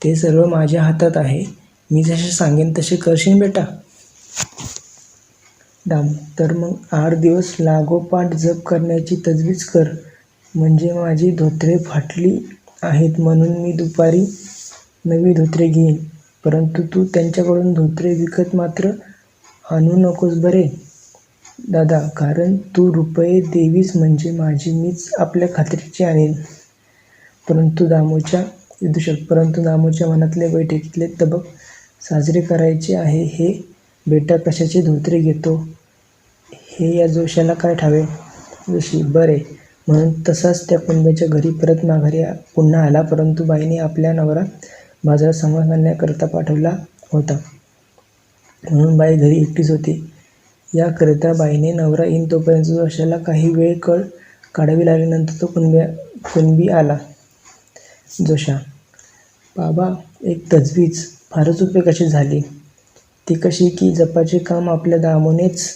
ते सर्व माझ्या हातात आहे. मी जसे सांगेन तसे करशील बेटा. दामू तर मग 8 दिवस लागोपाठ जप करण्याची तजवीज कर. म्हणजे माझी धोतरे फाटली आहेत म्हणून मी दुपारी नवी धोतरे घेईन. परंतु तू त्यांच्याकडून धोतरे विकत मात्र आणू नकोस बरे दादा, कारण तू रुपये देवीस म्हणजे माझी मीच आपल्या खात्रीची आणीन. विदूषक परंतु दामूच्या मनातले बैठकीतले तबक साजरे करायचे आहे. हे बेटा कशाचे धोतरे घेतो हे या जोशाला काय ठावे. जोशी बरे म्हणून तसाच त्या कुणब्याच्या घरी परत माघारी पुन्हा आला. परंतु बाईने आपल्या नवरा बाजारात सामान आणण्याकरता पाठवला होता म्हणून बाई घरी एकटीच होती. याकरिता बाईने नवरा येईन तोपर्यंत जोशाला काही वेळ काढावी लागली. नंतर तो कुणबी आला. जोशा बाबा एक तजवीज फारच उपयोगाची झाली. ती कशी की जपाचे काम आपल्या दामूनेच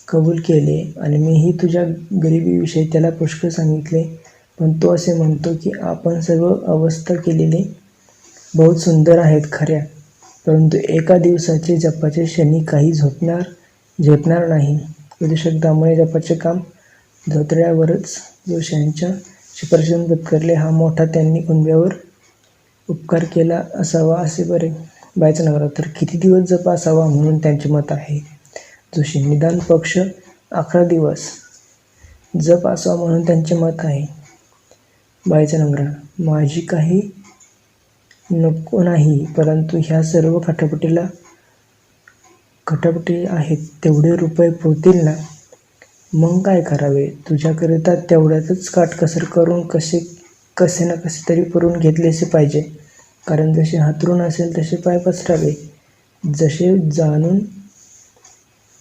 कबूल केले आणि मीही तुझ्या गरिबीविषयी त्याला पुष्कळ सांगितले. पण तो असे म्हणतो की आपण सर्व अवस्था केलेले बहुत सुंदर आहेत खऱ्या, परंतु एका दिवसाचे जपाचे क्षणी काही झेपणार नाही. विदूषक दामूने जपाचे काम धोतऱ्यावरच जोशांच्या शिफारशीने पत्करले. हा मोठा त्यांनी कुणब्यावर उपकार केला असावा असे बरे. बाईचा नवरा तर किती दिवस जप असावा म्हणून त्यांचे मत आहे. जोशी निदान पक्ष 11 दिवस जप असावा म्हणून त्यांचे मत आहे. बाईचा नवरा माझी काही नको नाही, परंतु ह्या सर्व खटापटी आहेत तेवढे रुपये पुरतील ना. मग काय करावे. तुझ्याकरिता तेवढ्यातच काटकसर करून कसे ना कसे तरी पुरवून घेतलेसे पाहिजे. कारण जसे हातरून असेल तसे पाय पसरावे. जसे जाणून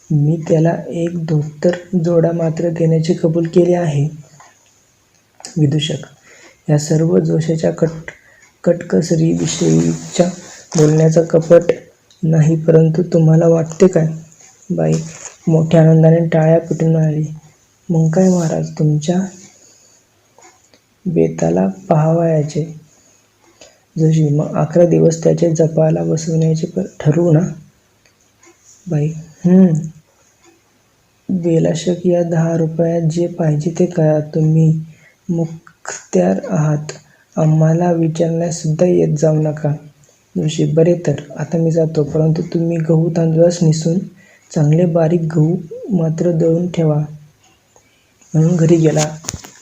मी त्याला एक धोतर जोडा मात्र देण्याचे कबूल केले आहे. विदूषक या सर्व जोशाच्या कटकसरीविषयीच्या बोलण्याचा कपट नाही, परंतु तुम्हाला वाटते काय? बाई मोठ्या आनंदाने टाळ्या पिटून म्हणाली, मग काय महाराज, तुमच्या बेताला पाहावयाचे. जोशी, मग 11 दिवस त्याचे जपाला बसवण्याचे ठरवू ना? बाई, बेलाशक या 10 रुपयात जे पाहिजे ते करा. तुम्ही मुख्त्यार आहात, आम्हाला विचारण्यास सुद्धा येत जाऊ नका. जोशी, बरे तर आता मी जातो, परंतु तुम्ही गहू तांदूळास निसून चांगले बारीक गहू मात्र दळून ठेवा. म्हणून घरी गेला.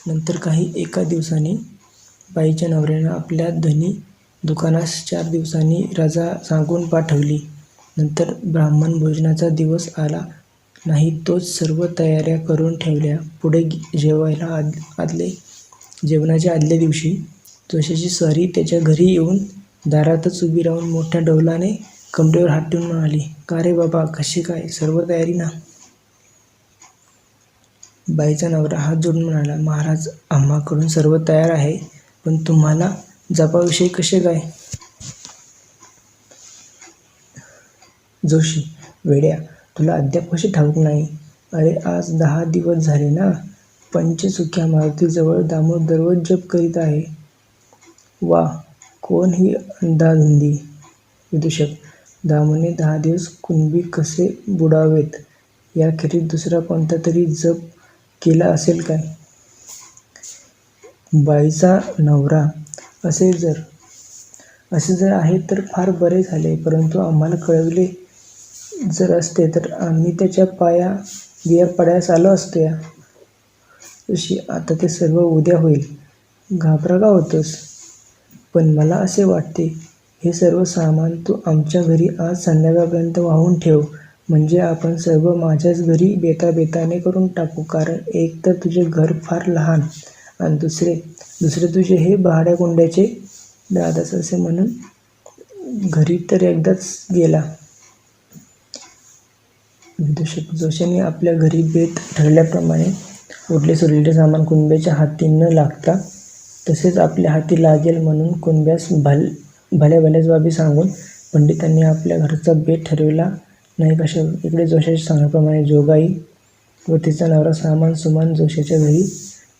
नंतर काही एका दिवसांनी बाईच्या नवऱ्यानं आपल्या धनी दुकानास 4 दिवसांनी रजा सांगून पाठवली. नंतर ब्राह्मण भोजनाचा दिवस आला नाही तोच सर्व तयाऱ्या करून ठेवल्या. पुढे जेवणाच्या आदल्या दिवशी जोशाची स्वारी त्याच्या घरी येऊन दारातच उभी राहून मोठ्या डौलाने कमरेवर हात ठेवून म्हणाली, का रे बाबा, कशी काय, सर्व तयारी ना? बाईचा नवरा हात जोडून म्हणाला, महाराज, आम्हाकडून सर्व तयार आहे, पण तुम्हाला जपाविषयी कसे काय? जोशी, वेड्या, तुला अद्याप कसे ठाऊक नाही? अरे आज 10 दिवस झाले ना. पंचसुख्या मारुतीजवळ दामू दररोज जप करीत आहे. वा, कोण ही अंधाधुंदी? विदूषक, दामूने 10 दिवस कुणबी कसे बुडावेत याखेरीज दुसरा कोणता तरी जप केला असेल काय? बाईचा नवरा, असे जर आहे तर फार बरे झाले, परंतु आम्हाला कळविले जर असते तर आम्ही त्याच्या पाया बिया पडायस आलो असतो या. जोशी, आता ते सर्व उद्या होईल, घाबरा का होतोस? पण मला असे वाटते, हे सर्व सामान तू आमच्या घरी आज संध्याकाळपर्यंत वाहून ठेव, म्हणजे आपण सर्व माझ्याच घरी बेताबेताने करून टाकू. कारण एक तर तुझे घर फार लहान आणि दुसरे तुझे हे भाड्याकुंड्याचे दादाच, असे म्हणून घरी तर एकदाच गेला. विदूषक, जोशाने आपल्या घरी बेत ठरल्याप्रमाणे उरले सुरलेले सामान कुणब्याच्या हाती न लागता तसेच आपल्या हाती लागेल म्हणून कुणब्यास भल्या भल्याच बाबी सांगून पंडितांनी आपल्या घरचा बेत ठरविला नाही कशावर. इकडे जोशाच्या सांगण्याप्रमाणे जोगाई व तिचा नवरा सामान सुमान जोशाच्या घरी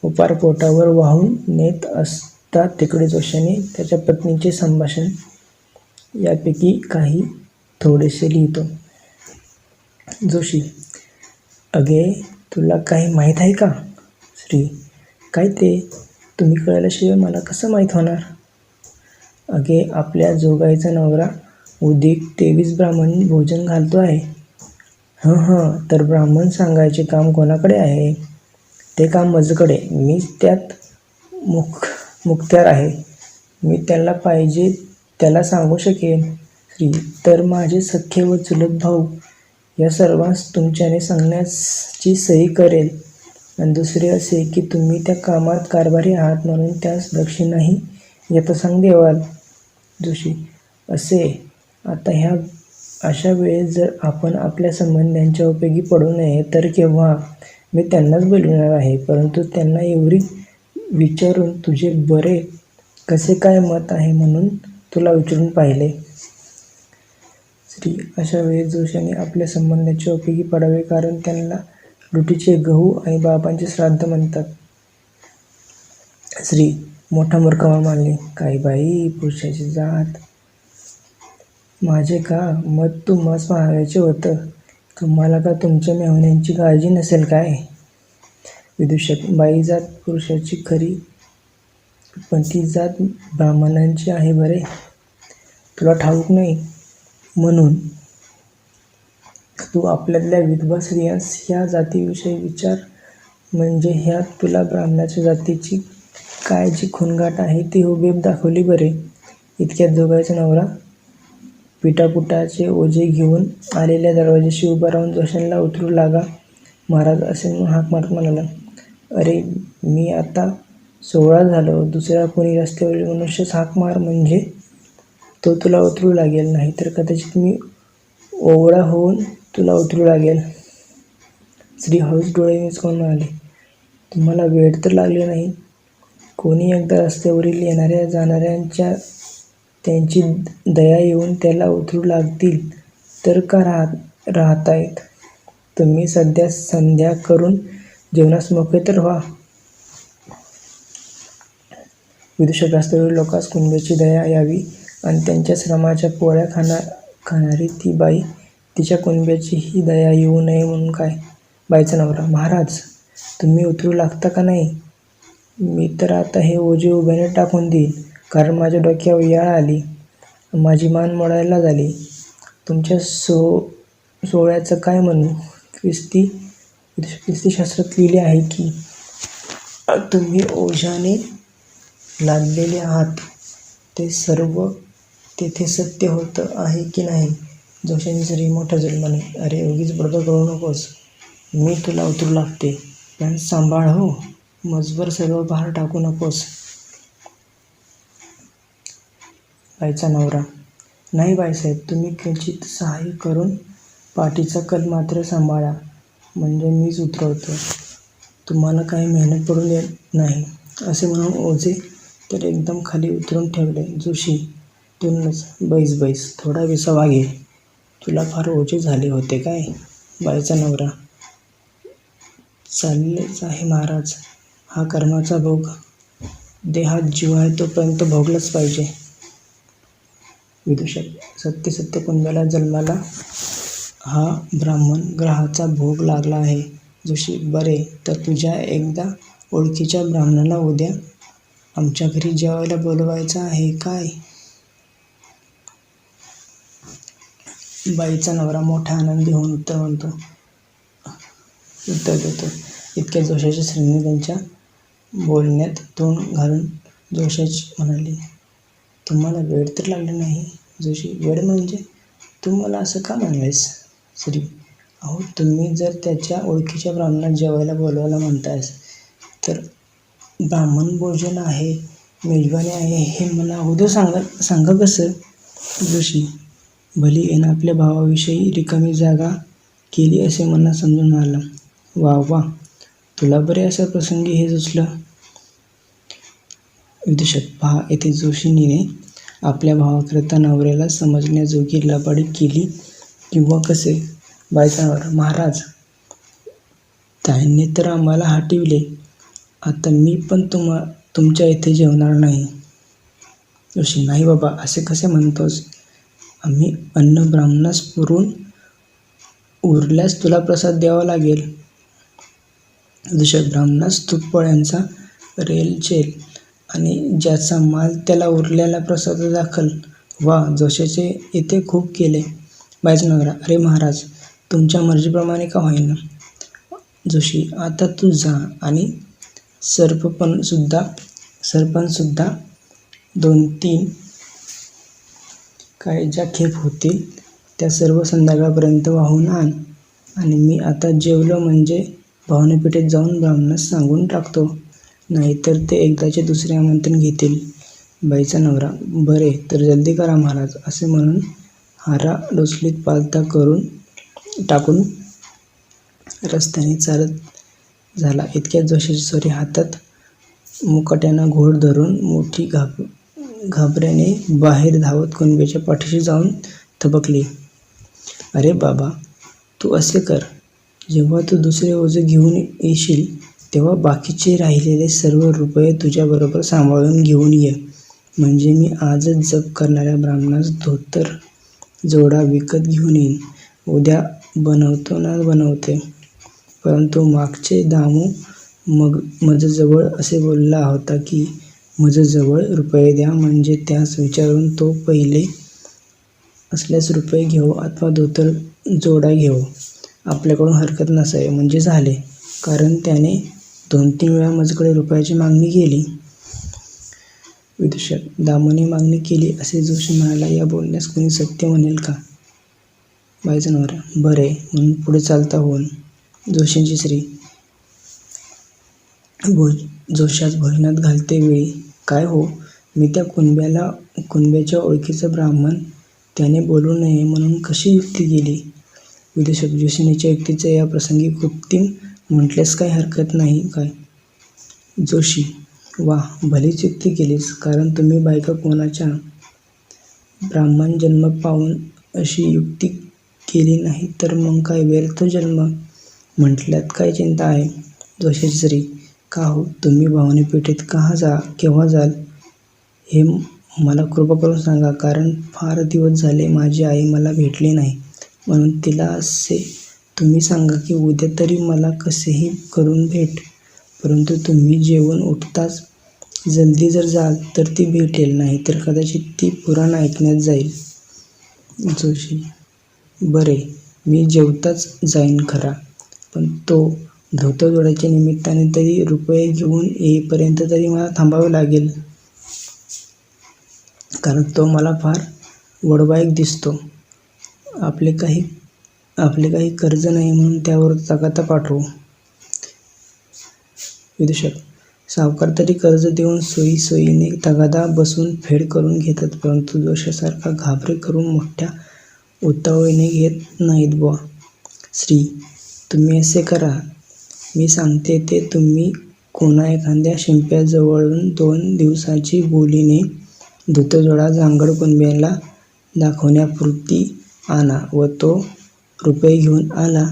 उपार पोटावर वाहून नेत असतात. तिकडे जोशाने त्याच्या पत्नीचे संभाषण यापैकी काही थोडेसे लिहितो. जोशी, अगे, तुला काही माहीत आहे का? श्री, काय ते? तुम्ही कळल्याशिवाय मला कसं माहीत होणार? अगे, आपल्या जोगाईचा नवरा उदिक 23 ब्राह्मण भोजन घालतो आहे. तर ब्राह्मण सांगायचे काम कोणाकडे आहे? ते काम माझ्याकडे. मीच त्यात मुख्त्यार आहे. मी त्याला पाहिजे त्याला सांगू शकेन. श्री, तर माझे सख्खे व चुलत भाऊ या सर्वांस तुमच्याने सांगण्याची सही करेल. आणि दुसरे असे की तुम्ही त्या कामात कारभारी आहात म्हणून त्यास दक्षिणाही यथासांग देवाल. जोशी, असे आता अशा वेळेस जर आपण आपल्या संबंध्यांच्या उपयोगी पडू नये तर केव्हा? मी त्यांनाच बोलविणार आहे, परंतु त्यांना एवढी विचारून तुझे बरे कसे काय मत आहे म्हणून तुला विचारून पाहिले. श्री, अशा वेळेस जोशाने आपल्या संबंधांच्या उपयोगी पडावे, कारण त्यांना लुटीचे गहू आणि बाबांचे श्राद्ध म्हणतात. श्री, मोठा मूर्खपणा मानले. काय बाई, पुरुषाची जात. माझे का मत तुम्हास पाहायचे होतं. तुम्हाला का तुमच्या मेहुण्यांची काळजी नसेल काय? विदूषक, बाई जात पुरुषाची खरी, पण ती जात ब्राह्मणांची आहे बरे. तुला ठाऊक नाही म्हणून तू आपल्यातल्या विधवा स्त्रियांस ह्या जातीविषयी विचार, म्हणजे ह्यात तुला ब्राह्मणाच्या जातीची काय जी खूणगाठ आहे ती हुबेहूब दाखवली बरे. इतक्यात जोगाईचा नवरा पिठापुठाचे ओझे घेऊन आलेल्या दरवाजाशी उभा राहून जोशाला उतरू लागा. महाराज, असे म्हणून हाक मारत म्हणाला, अरे मी आता 16 झालो. दुसरा कोणी रस्त्यावरील मनुष्यास हाक मार, म्हणजे तो तुला उतरू लागेल, नाहीतर कदाचित मी ओवळा होऊन तुला उतरू लागेल. श्री हळूच डोळे मिचकावून म्हणाले, तुम्हाला वेड तर लागले नाही? कोणी एकदा रस्त्यावरील येणाऱ्या जाणाऱ्यांच्या त्यांची दया येऊन त्याला उतरू लागतील तर का राहतायत? तुम्ही सध्या संध्या करून जेवणास मोकळे तर व्हा. विदूषक वास्तविक लोकांस कुणब्याची दया यावी आणि त्यांच्या श्रमाच्या पोळ्या खाणारी ती बाई तिच्या कुणब्याची ही दया येऊ नये म्हणून काय? बाईचा नवरा: महाराज, तुम्ही उतरू लागता का नाही? मी तर आता हे ओझे उभ्याने टाकून देईन, कारण माझ्या डोक्यावर याळ आली, माझी मान मोडायला झाली. तुमच्या सोहळ्याचं काय म्हणू? ख्रिस्तीशास्त्रात लिहिले आहे की तुम्ही ओझ्याने लादलेले आहात. ते सर्व तेथे सत्य होतं आहे की नाही? जोशाची स्त्री मोठ्या जुलमाने: अरे, उगीच बडबड करू नकोस. मी तुला उतरू लागते, पण सांभाळ हो, मजवर सर्व भार टाकू नकोस. बाईचा नवरा: नाही बाईसाहेब, तुम्ही किंचित सहाय्य करून पाठीचा कल मात्र सांभाळा, म्हणजे मीच उतरवतो. तुम्हाला काही मेहनत पडू देत नाही. असे म्हणून ओझे तर एकदम खाली उतरून ठेवले. जोशी तूनच: बैस, थोडा विसावा घे. तुला फार ओझे झाले होते काय? बाईचा नवरा: चाललेच आहे महाराज, हा कर्माचा भोग. देहात जीव आहे तोपर्यंत भोगलाच पाहिजे. विदूषक: सत्य कुणब्याला जन्माला हा ब्राह्मण ग्रहाचा भोग लागला आहे. जोशी: बरे, तर तुझ्या एकदा ओळखीच्या ब्राह्मणाला उद्या आमच्या घरी जेवायला बोलवायचं आहे काय? बाईचा नवरा मोठा आनंदी होऊन उत्तर देतो. इतक्या जोशाच्या स्त्रीने त्यांच्या बोलण्यात तोंड घालून जोशाची म्हणाली: तुम्हाला वेड तर लागले नाही? जोशी: वेड म्हणजे? तू मला असं का म्हणालीस? स्त्री: अहो, तुम्ही जर त्याच्या ओळखीच्या ब्राह्मणाला जेवायला बोलवायला म्हणतायस, तर ब्राह्मण भोजन आहे, मेजवानी आहे, हे मला अगोदर सांगा कसं? जोशी: भली येणं आपल्या भावाविषयी रिकामी जागा केली असे मनात समजून म्हणाला. वा, तुला बरे अशा प्रसंगी हे सुचलं. विदूषक: पहा, येथे जोशिनीने आपल्या भावाकरता नवऱ्याला समजण्याजोगी लबाडी केली किंवा कसे? बाईचा नवरा: महाराज, त्याने तर आम्हाला हटविले. आता मी पण तुमच्या इथे जेवणार नाही. जोशी: नाही बाबा, असे कसे म्हणतोस? आम्ही अन्न ब्राह्मणास पुरून उरल्यास तुला प्रसाद द्यावा लागेल. विदूषक: ब्राह्मणास तूप-पोळ्यांचा रेलचेल आणि ज्याचा माल त्याला उरलेला प्रसाद दाखल. वा, जोशाचे येथे खूप केले. बाईचा नवरा: अरे महाराज, तुमच्या मर्जीप्रमाणे का होईना. जोशी: आता तू जा आणि सरपणसुद्धा 2-3 काय ज्या खेप होतील त्या सर्व संध्याकाळपर्यंत वाहून आण, आणि मी आता जेवलो म्हणजे भावनापेठेत जाऊन ब्राह्मणास सांगून टाकतो, नाहीतर ते एकदाचे दुसरे आमंत्रण घेतील. बाईचा नवरा: बरे, तर जल्दी करा महाराज. असे म्हणून हारा डोसलीत पालथा करून टाकून रस्त्याने चालत झाला. इतक्यात जोशाची सोरी हातात मुकाट्याना घोड धरून मोठी घाबऱ्याने बाहेर धावत कुणब्याच्या पाठीशी जाऊन थबकली. अरे बाबा, तू असे कर, जेव्हा तू दुसरे ओझे घेऊन येशील तेव्हा बाकीचे राहिलेले सर्व रुपये तुझ्याबरोबर सांभाळून घेऊन ये, म्हणजे मी आजच जप करणाऱ्या ब्राह्मणास धोतर जोडा विकत घेऊन येईन. उद्या बनवतो ना बनवते, परंतु मागचे दामू मजजवळ असे बोलला होता की मजजवळ रुपये द्या, म्हणजे त्यास विचारून तो पहिले असल्यास रुपये घेऊ अथवा धोतर जोडा घेऊ. आपल्याकडून हरकत नसावी म्हणजे झाले, कारण त्याने 2-3 वेळा मजकडे रुपयाची मागणी केली. विदूषक: दामूने मागणी केली असे जोशी म्हणाला, या बोलण्यास कोणी सत्य म्हणेल का? बाईचा नवरा: बरे, म्हणून पुढे चालता होऊन. जोशींची स्त्री जोशास भोजनात घालते वेळी: काय हो, मी त्या कुणब्याच्या ओळखीचा ब्राह्मण, त्याने बोलू नये म्हणून कशी युक्ती केली? विदूषक: जोशिनीच्या युक्तीचे या प्रसंगी कृत्रिम म्हटल्यास काही हरकत नाही काय? जोशी: वा, भलीच युक्ती केलीस, कारण तुम्ही बायका कोणाच्या ब्राह्मण जन्म पाहून अशी युक्ती केली नाही तर मग काय व्यर्थ जन्म म्हटल्यात काय चिंता आहे? जोशाची स्त्री: का हो, तुम्ही भावनी पेठेत केव्हा जाल हे मला कृपा करून सांगा, कारण फार दिवस झाले माझी आई मला भेटली नाही, म्हणून तिला असे तुम्ही सांगा की उद्या तरी मला कसेही करून भेट. परंतु तुम्ही जेवून उठताच जल्दी जर जाल तर ती भेटेल, नाहीतर कदाचित ती पुराण ऐकण्यात जाईल. जोशी: बरे, मी जेवताच जाईन खरा, पण तो धोतर जोडायच्या निमित्ताने तरी रुपये घेऊन येईपर्यंत तरी मला थांबावे लागेल, कारण तो मला फार वडवाईक दिसतो. आपले काही कर्ज नाही म्हणून त्यावर तगादा पाठवू. विदूषक: सावकार तरी कर्ज देऊन सोयीने तगादा बसवून फेड करून घेतात, परंतु जोशासारखा घाबरे करून मोठ्या उतावळीने घेत नाहीत बुवा. स्त्री: तुम्ही असे करा, मी सांगते ते तुम्ही कोणा एखाद्या शिंप्याजवळून 2 दिवसाची बोलीने धोतरजोडा जांगड कुणब्याला दाखवण्यापुरती आणा व तो रुपये घेऊन आला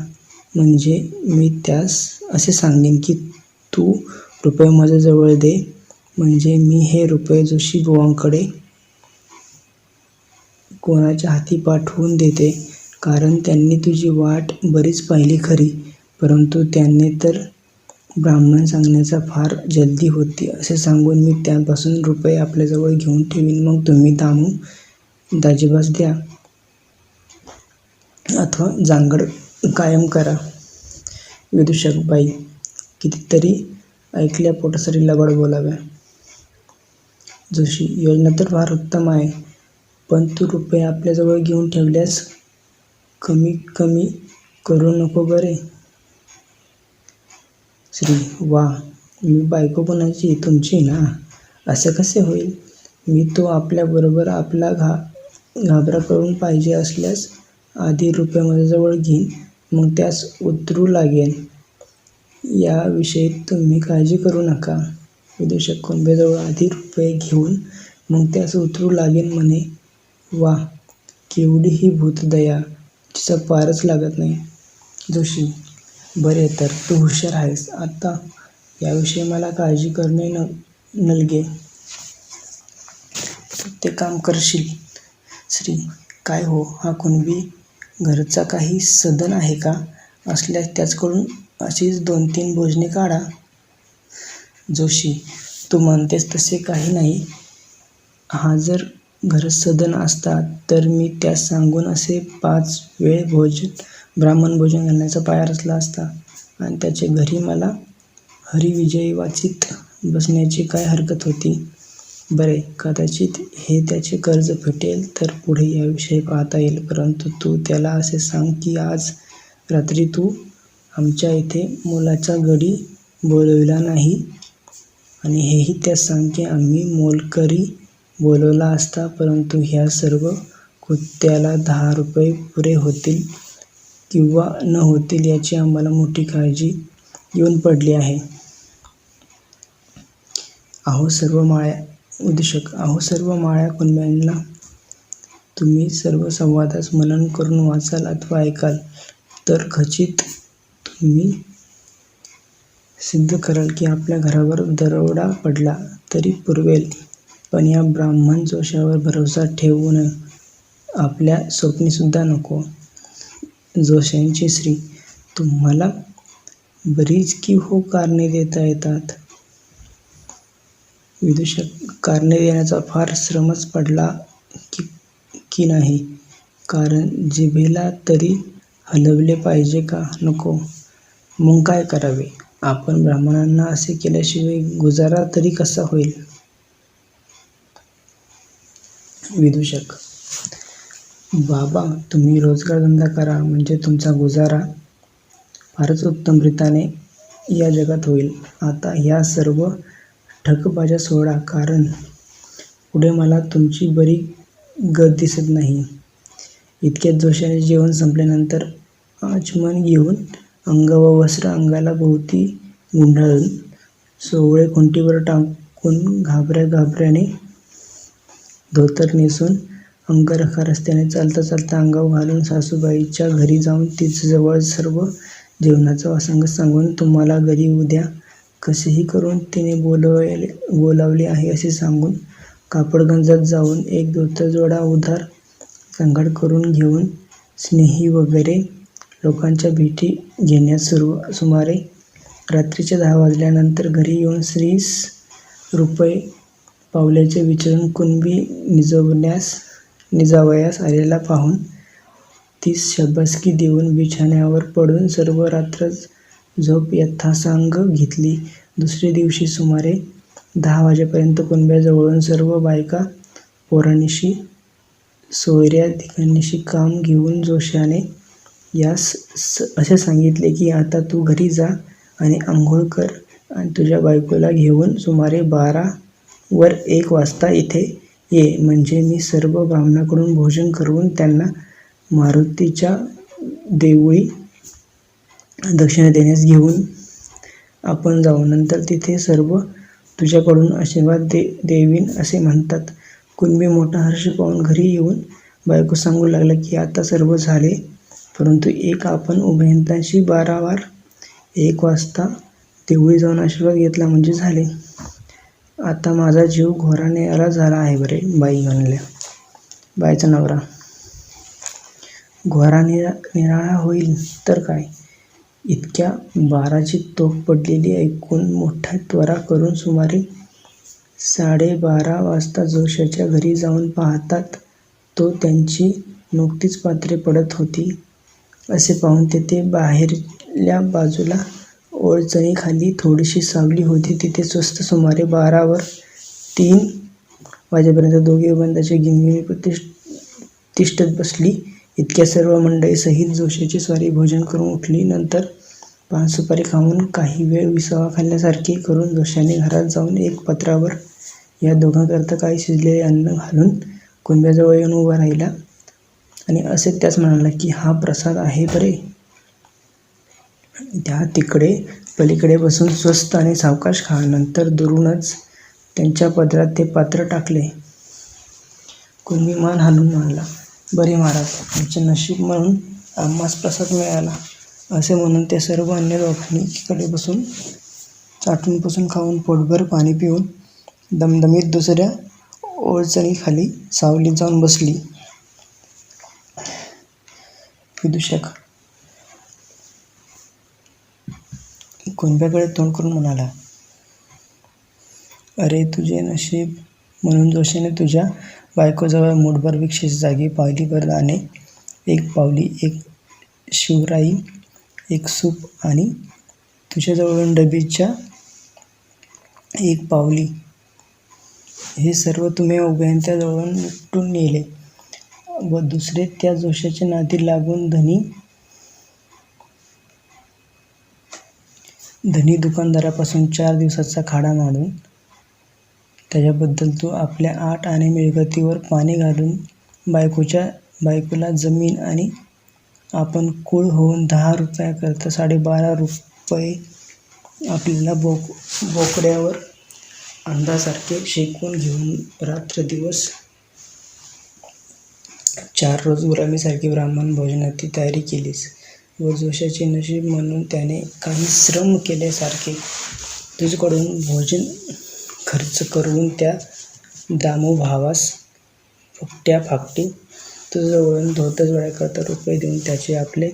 म्हणजे मी त्यास असे सांगेन की तू रुपये माझ्याजवळ दे, म्हणजे मी हे रुपये जोशीबुवांकडे कोणाच्या हाती पाठवून देते, कारण त्यांनी तुझी वाट बरीच पाहिली खरी, परंतु त्यांनी तर ब्राह्मण सांगण्याचा फार जल्दी होती असे सांगून मी त्यापासून रुपये आपल्याजवळ घेऊन ठेवीन, मग तुम्ही दाजीबास द्या अथवा जांगड कायम करा. विदूषक: बाई, कितीतरी ऐकल्या पोटासाठी लबाड बोलाव्या. जोशी: योजना तर फार उत्तम आहे, पण तू रुपये आपल्याजवळ घेऊन ठेवल्यास कमी करू नको बरे. स्त्री: वा, मी बायको कोणाची? तुमची ना? असे कसे होईल? मी तो आपल्याबरोबर आपला घाबरा करून पाहिजे असल्यास आधी रुपये माझ्याजवळ घेईन, मग त्यास उतरू लागेन. याविषयी तुम्ही काळजी करू नका. विदूषक: कुणब्याजवळ आधी रुपये घेऊन मग त्यास उतरू लागेन म्हणे? वा, केवढी ही भूतदया, जिचा पारच लागत नाही. जोशी: बरे, तर तू हुशार आहेस. आता याविषयी मला काळजी करणे नलगे. तू ते काम करशील. स्त्री: काय हो, हा कुणबी घरचा काही सदन आहे का? असल्यास त्याचकडून अशीच 2-3 भोजने काढा. जोशी: तू म्हणतेस तसे काही नाही. हा जर घरसदन असता तर मी त्यास सांगून असे 5 वेळ ब्राह्मण भोजन घालण्याचा पाया रचला असता, आणि त्याचे घरी मला हरिविजय वाचीत बसण्याची काय हरकत होती? बरे, कदाचित हे त्याचे कर्ज फिटेल तर पुढे याविषयी पाहता येईल, परंतु तू त्याला असे सांग की आज रात्री तू आमच्या इथे मोलाचा गडी बोलविला नाही, आणि हेही त्यास सांग की आम्ही मोलकरी बोलवला असता, परंतु ह्या सर्व कृत्याला 10 रुपये पुरे होतील किंवा न होतील याची आम्हाला मोठी काळजी येऊन पडली आहे. विदूषक: अहो, सर्व माळ्या कुणब्यांना तुम्ही सर्व संवादास मनन करून वाचाल अथवा ऐकाल तर खचित तुम्ही सिद्ध कराल की आपल्या घरावर दरोडा पडला तरी पुरवेल, पण या ब्राह्मण जोशावर भरवसा ठेवून आपल्या स्वप्नीसुद्धा नको. जोशांची स्त्री: तुम्हाला बरीच की हो कारणे देता येतात. विदूषक: कारणे देण्याचा फार श्रमच पडला की नाही, कारण जिभेला तरी हलवले पाहिजे का नको? मग काय करावे? आपण ब्राह्मणांना असे केल्याशिवाय गुजारा तरी कसा होईल? विदूषक: बाबा, तुम्ही रोजगारधंदा करा, म्हणजे तुमचा गुजारा फारच उत्तम रीतीने या जगात होईल. आता ह्या सर्व ठकबाज्या सोडा, कारण पुढे मला तुमची बरी गत दिसत नाही. इतक्यात जोशाने जेवण संपल्यानंतर आचमन घेऊन अंग व वस्त्र अंगाला भोवती गुंडाळून सोवळे खुंटीवर टाकून घाबऱ्याने धोतर नेसून अंगरखा रस्त्याने चालता चालता अंगावर घालून सासूबाईच्या घरी जाऊन तिच्याजवळ सर्व जेवणाचा प्रसंग सांगून तुम्हाला घरी उद्या कसेही करून तिने बोलावले आहे असे सांगून कापडगंजात जाऊन एक धोतरजोडा उधार सांगाड करून घेऊन स्नेही वगैरे लोकांच्या भेटी घेण्यास सुमारे रात्रीच्या 10 वाजल्यानंतर घरी येऊन श्रीस रुपये पावल्याचे विचारून कुणबी निजावयास आलेला पाहून तीस शाबासकी देऊन बिछाण्यावर पडून सर्व रात्र झोप यथासांग घेतली. दुसरे दिवशी सुमारे 10 वाजेपर्यंत कुणब्याजवळून सर्व बायका पोरांनीशी सोयऱ्या तिघांनीशी काम घेऊन जोशाने यास असे सांगितले की आता तू घरी जा आणि आंघोळ कर आणि तुझ्या बायकोला घेऊन सुमारे 12 वर 1 वाजता इथे ये, म्हणजे मी सर्व ब्राह्मणांकडून भोजन करवून त्यांना मारुतीच्या देवळी दक्षिणा देण्यास घेऊन आपण जाऊ. नंतर तिथे सर्व तुझ्याकडून आशीर्वाद देवीन असे म्हणतात. कुणबी मोठा हर्ष पाहून घरी येऊन बायको सांगू लागला की आता सर्व झाले, परंतु एक आपण उभयतांशी 12 वार 1 वाजता देवळी जाऊन आशीर्वाद घेतला म्हणजे झाले. आता माझा जीव घोराणेला झाला आहे बरे. बाई म्हणल्या. बाईचा नवरा. घोरा निराळा होईल तर काय. इतक्या 12ची तोफ पडलेली ऐकून मोठा त्वरा करून सुमारे 12:30 वाजता जोशाच्या घरी जाऊन पाहतात तो त्यांची नुकतीच पात्रे पडत होती असे पाहून तेथे बाहेरल्या बाजूला ओळचणीखाली थोडीशी सावली होती. तिथे स्वस्त सुमारे 12 वर 3 वाजेपर्यंत दोघे उभयतांची गिणगिणी तिष्ठत बसली. इतक्या सर्व मंडळी सहित जोशाची स्वारी भोजन करून उठली. नंतर पान सुपारी खाऊन काही वेळ विसावा खाल्ल्यासारखे करून जोशाने घरात जाऊन एक पत्रावर या दोघांकरता काही शिजलेले अन्न घालून कुणब्याजवळ येऊन उभा राहिला आणि असे त्यास म्हणाला की हा प्रसाद आहे बरे. त्या तिकडे पलीकडे बसून स्वस्त आणि सावकाश खा. नंतर दुरूनच त्यांच्या पदरात ते पात्र टाकले. कुणबी मान हलवून म्हणाला, बरे महाराज, आमचे नशीब म्हणून आम्हास प्रसाद मिळाला. असे म्हणून ते सर्व अन्य दोघांनी एकीकडे बसून चाटून पुसून खाऊन पोटभर पाणी पिऊन दमदमीत दुसऱ्या ओळचणीखाली सावलीत जाऊन बसली. विदूषक कुणब्याकडे तोंड करून म्हणाला, अरे तुझे नशीब म्हणून जोशाने तुझ्या बायकोजवळ मूठभर भिक्षेची जागी पावलीभर दाणे, 1 पावली, 1 शिवराई, 1 सूप आणि तुझ्याजवळून डबीच्या 1 पावली हे सर्व तुम्ही उभयतांजवळून लुटून नेले व दुसरे त्या जोशाच्या नादी लागून धनी दुकानदारापासून 4 दिवसाचा खाडा मांडून त्याच्याबद्दल तू आपल्या 8 आणे मिळकतीवर पाणी घालून बायकोला जमीन आणि आपण कुळ होऊन 10 रुपयाकरता 12.5 रुपये आपल्याला बोकड्यावर अंधासारखे शेकवून घेऊन रात्रदिवस 4 रोज गुलामीसारखी ब्राह्मण भोजनाची तयारी केलीस व जोशाचे नशीब म्हणून त्याने काही श्रम केल्यासारखे तुझ्याकडून भोजन खर्च करून त्या दामूभावास फुकट्या फाकटी तुझ्याजवळून धोतरजोड्याकरता रुपये देऊन त्याचे आपले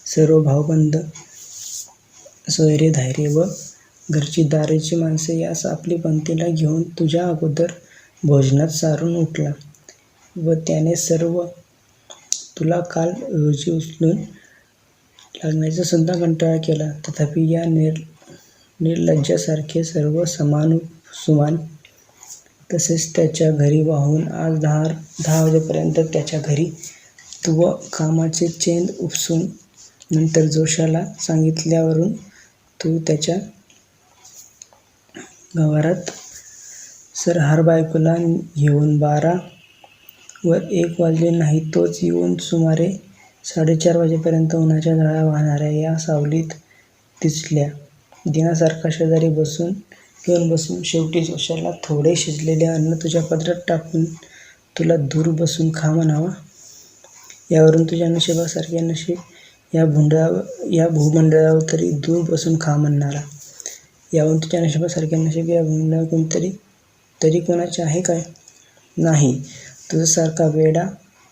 सर्व भावबंध, सोयरे धायरे व घरची दारेची माणसे यास आपली पंक्तीला घेऊन तुझ्या अगोदर भोजनात सारून उठला व त्याने सर्व तुला काल रोजी उचलून लागण्याचा सुद्धा कंटाळा केला. तथापि या निर्लज्जासारखे सर्व सुमान तसेच त्याच्या घरी वाहून आज 10 वाजेपर्यंत त्याच्या घरी व कामाचे चेंद उपसून नंतर जोशाला सांगितल्यावरून तू त्याच्या गावात सरहार बायकोला घेऊन 12 वर 1 वाजले नाही तोच येऊन सुमारे 4:30 वाजेपर्यंत उन्हाच्या झळा वाहणाऱ्या या सावलीत तिजल्या दिनासारखा शेजारी घेऊन बसून शेवटी जोशाला थोडे शिजलेले अन्न तुझ्या पदरात टाकून तुला दूर बसून खा म्हणावा. यावरून तुझ्या नशिबासारखे नशीब या भूमंडळावर तरी दूर बसून खा म्हणणारा. यावरून तुझ्या नशिबासारखे नशीब या भूमंडळावर कोणतरी तरी कोणाचे आहे काय? नाही. तुझ्यासारखा वेडा